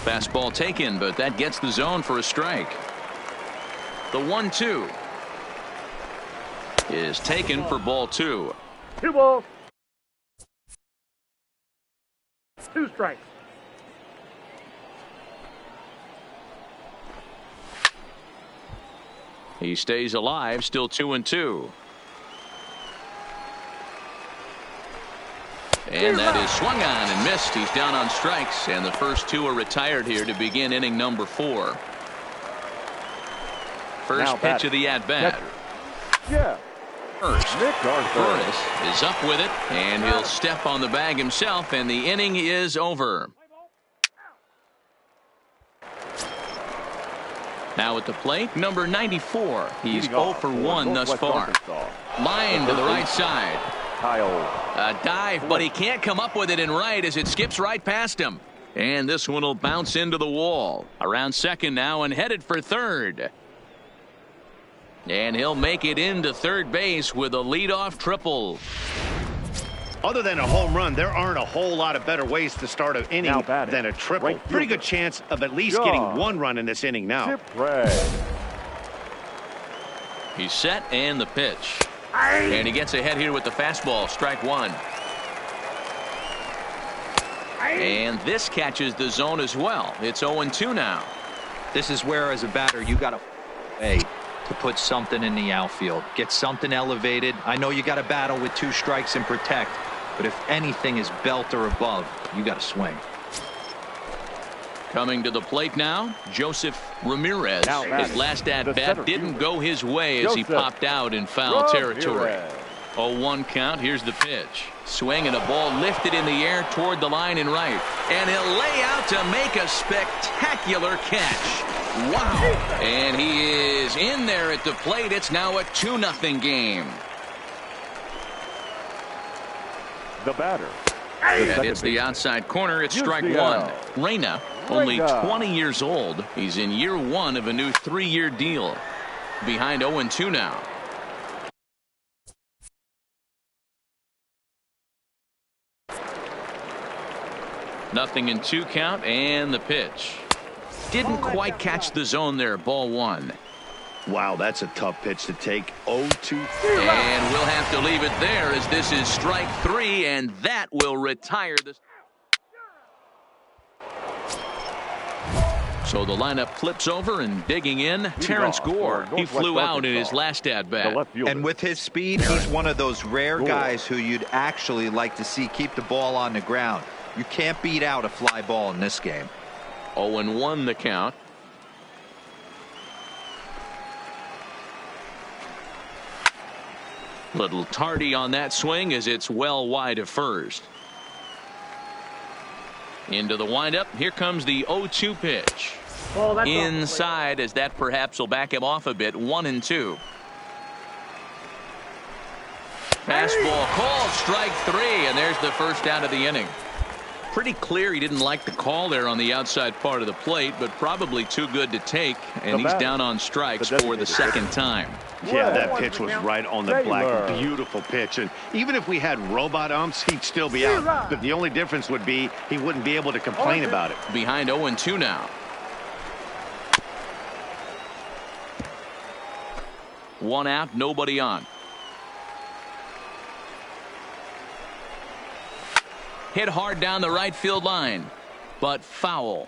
Fastball taken, but that gets the zone for a strike. The 1-2 is taken for ball 2. 2 balls. 2 strikes. He stays alive, still 2-2. And that is swung on and missed. He's down on strikes, and the first 2 are retired here to begin inning number 4. First pitch of the at-bat. Yeah. First, Nick Arthur. Torres is up with it, and he'll step on the bag himself, and the inning is over. Now at the plate, number 94. He's Leading 0 off for 1 thus Northwest far. Arkansas, Line to the right side. Kyle. A dive, but he can't come up with it in right as it skips right past him. And this one will bounce into the wall. Around second now and headed for third. And he'll make it into third base with a leadoff triple. Other than a home run, there aren't a whole lot of better ways to start an inning than a triple. Right Pretty fielder. good chance of at least John. getting one run in this inning now. Chip Ray. He's set and the pitch. And he gets ahead here with the fastball. Strike one. And this catches the zone as well. It's 0-2 now. This is where, as a batter, you got to put something in the outfield. Get something elevated. I know you got to battle with 2 strikes and protect, but if anything is belt or above, you got to swing. Coming to the plate now, Joseph Ramirez. Now His last at the bat center didn't fielder, go his way as he Joseph popped out in foul territory. Ramirez. 0-1 count. Here's the pitch. Swing and a ball lifted in the air toward the line and right. And he'll lay out to make a spectacular catch. Wow. And he is in there at the plate. It's now a 2-0 game. The batter. That hits the outside corner. It's strike one. Reyna, only 20 years old. He's in year 1 of a new 3-year deal. Behind 0-2 now. Nothing in 2 count and the pitch. Didn't quite catch the zone there. Ball 1. Wow, that's a tough pitch to take. 0-2. And we'll have to leave it there as this is strike 3, and that will retire the. So the lineup flips over and digging in. Terrence Gore. He flew out in his last at bat. And with his speed, he's one of those rare guys who you'd actually like to see keep the ball on the ground. You can't beat out a fly ball in this game. 0-1 the count. Little tardy on that swing as it's well wide of first. Into the windup. Here comes the 0-2 pitch. Inside as that perhaps will back him off a bit. 1-2. Fastball called. Strike 3, and there's the first out of the inning. Pretty clear he didn't like the call there on the outside part of the plate, but probably too good to take, and he's down on strikes for the second time. Yeah, that pitch was right on the black. Beautiful pitch. And even if we had robot umps, he'd still be out. But the only difference would be he wouldn't be able to complain about it. Behind 0-2 now. 1 out, nobody on. Hit hard down the right field line, but foul.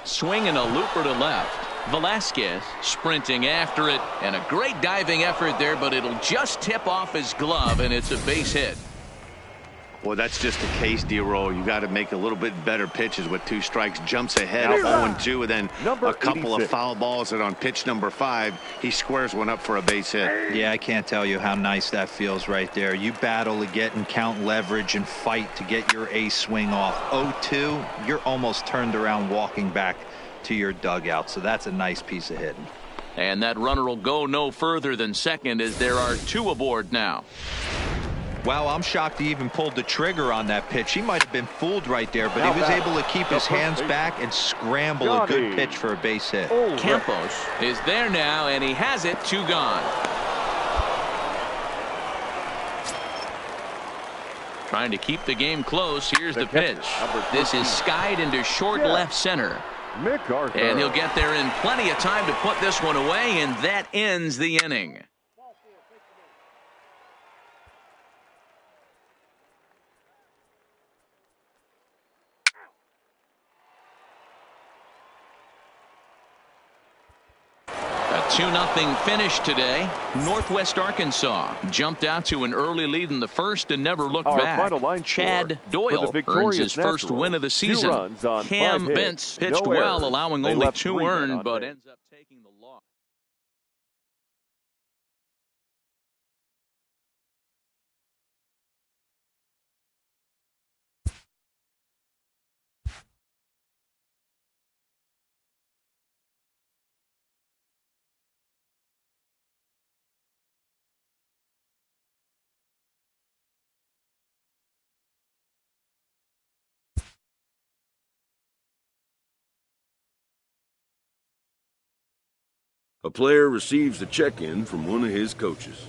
Swinging a looper to left. Velasquez sprinting after it, and a great diving effort there, but it'll just tip off his glove, and it's a base hit. Well, that's just the case, D-Roll. You got to make a little bit better pitches with 2 strikes. Jumps ahead 0-2, and then a couple of foul balls, and on pitch number 5, he squares one up for a base hit. Yeah, I can't tell you how nice that feels right there. You battle to get and count leverage and fight to get your ace swing off. 0-2, you're almost turned around walking back to your dugout, so that's a nice piece of hitting. And that runner will go no further than second as there are 2 aboard now. Wow, I'm shocked he even pulled the trigger on that pitch. He might have been fooled right there, but he was able to keep his hands back and scramble a good pitch for a base hit. Campos is there now, and he has it. 2 gone. Trying to keep the game close. Here's the pitch. This is skied into short left center. MacArthur. And he'll get there in plenty of time to put this one away, and that ends the inning. A 2-0 finish today. Northwest Arkansas jumped out to an early lead in the first and never looked back. Final line Chad score Doyle for the earns his first Naturals. win of the 2 season. runs on Cam 5 hits, Bentz pitched no well, errors. allowing They only left 2 3 men earned, on but base. ends up taking the loss. A player receives a check-in from one of his coaches.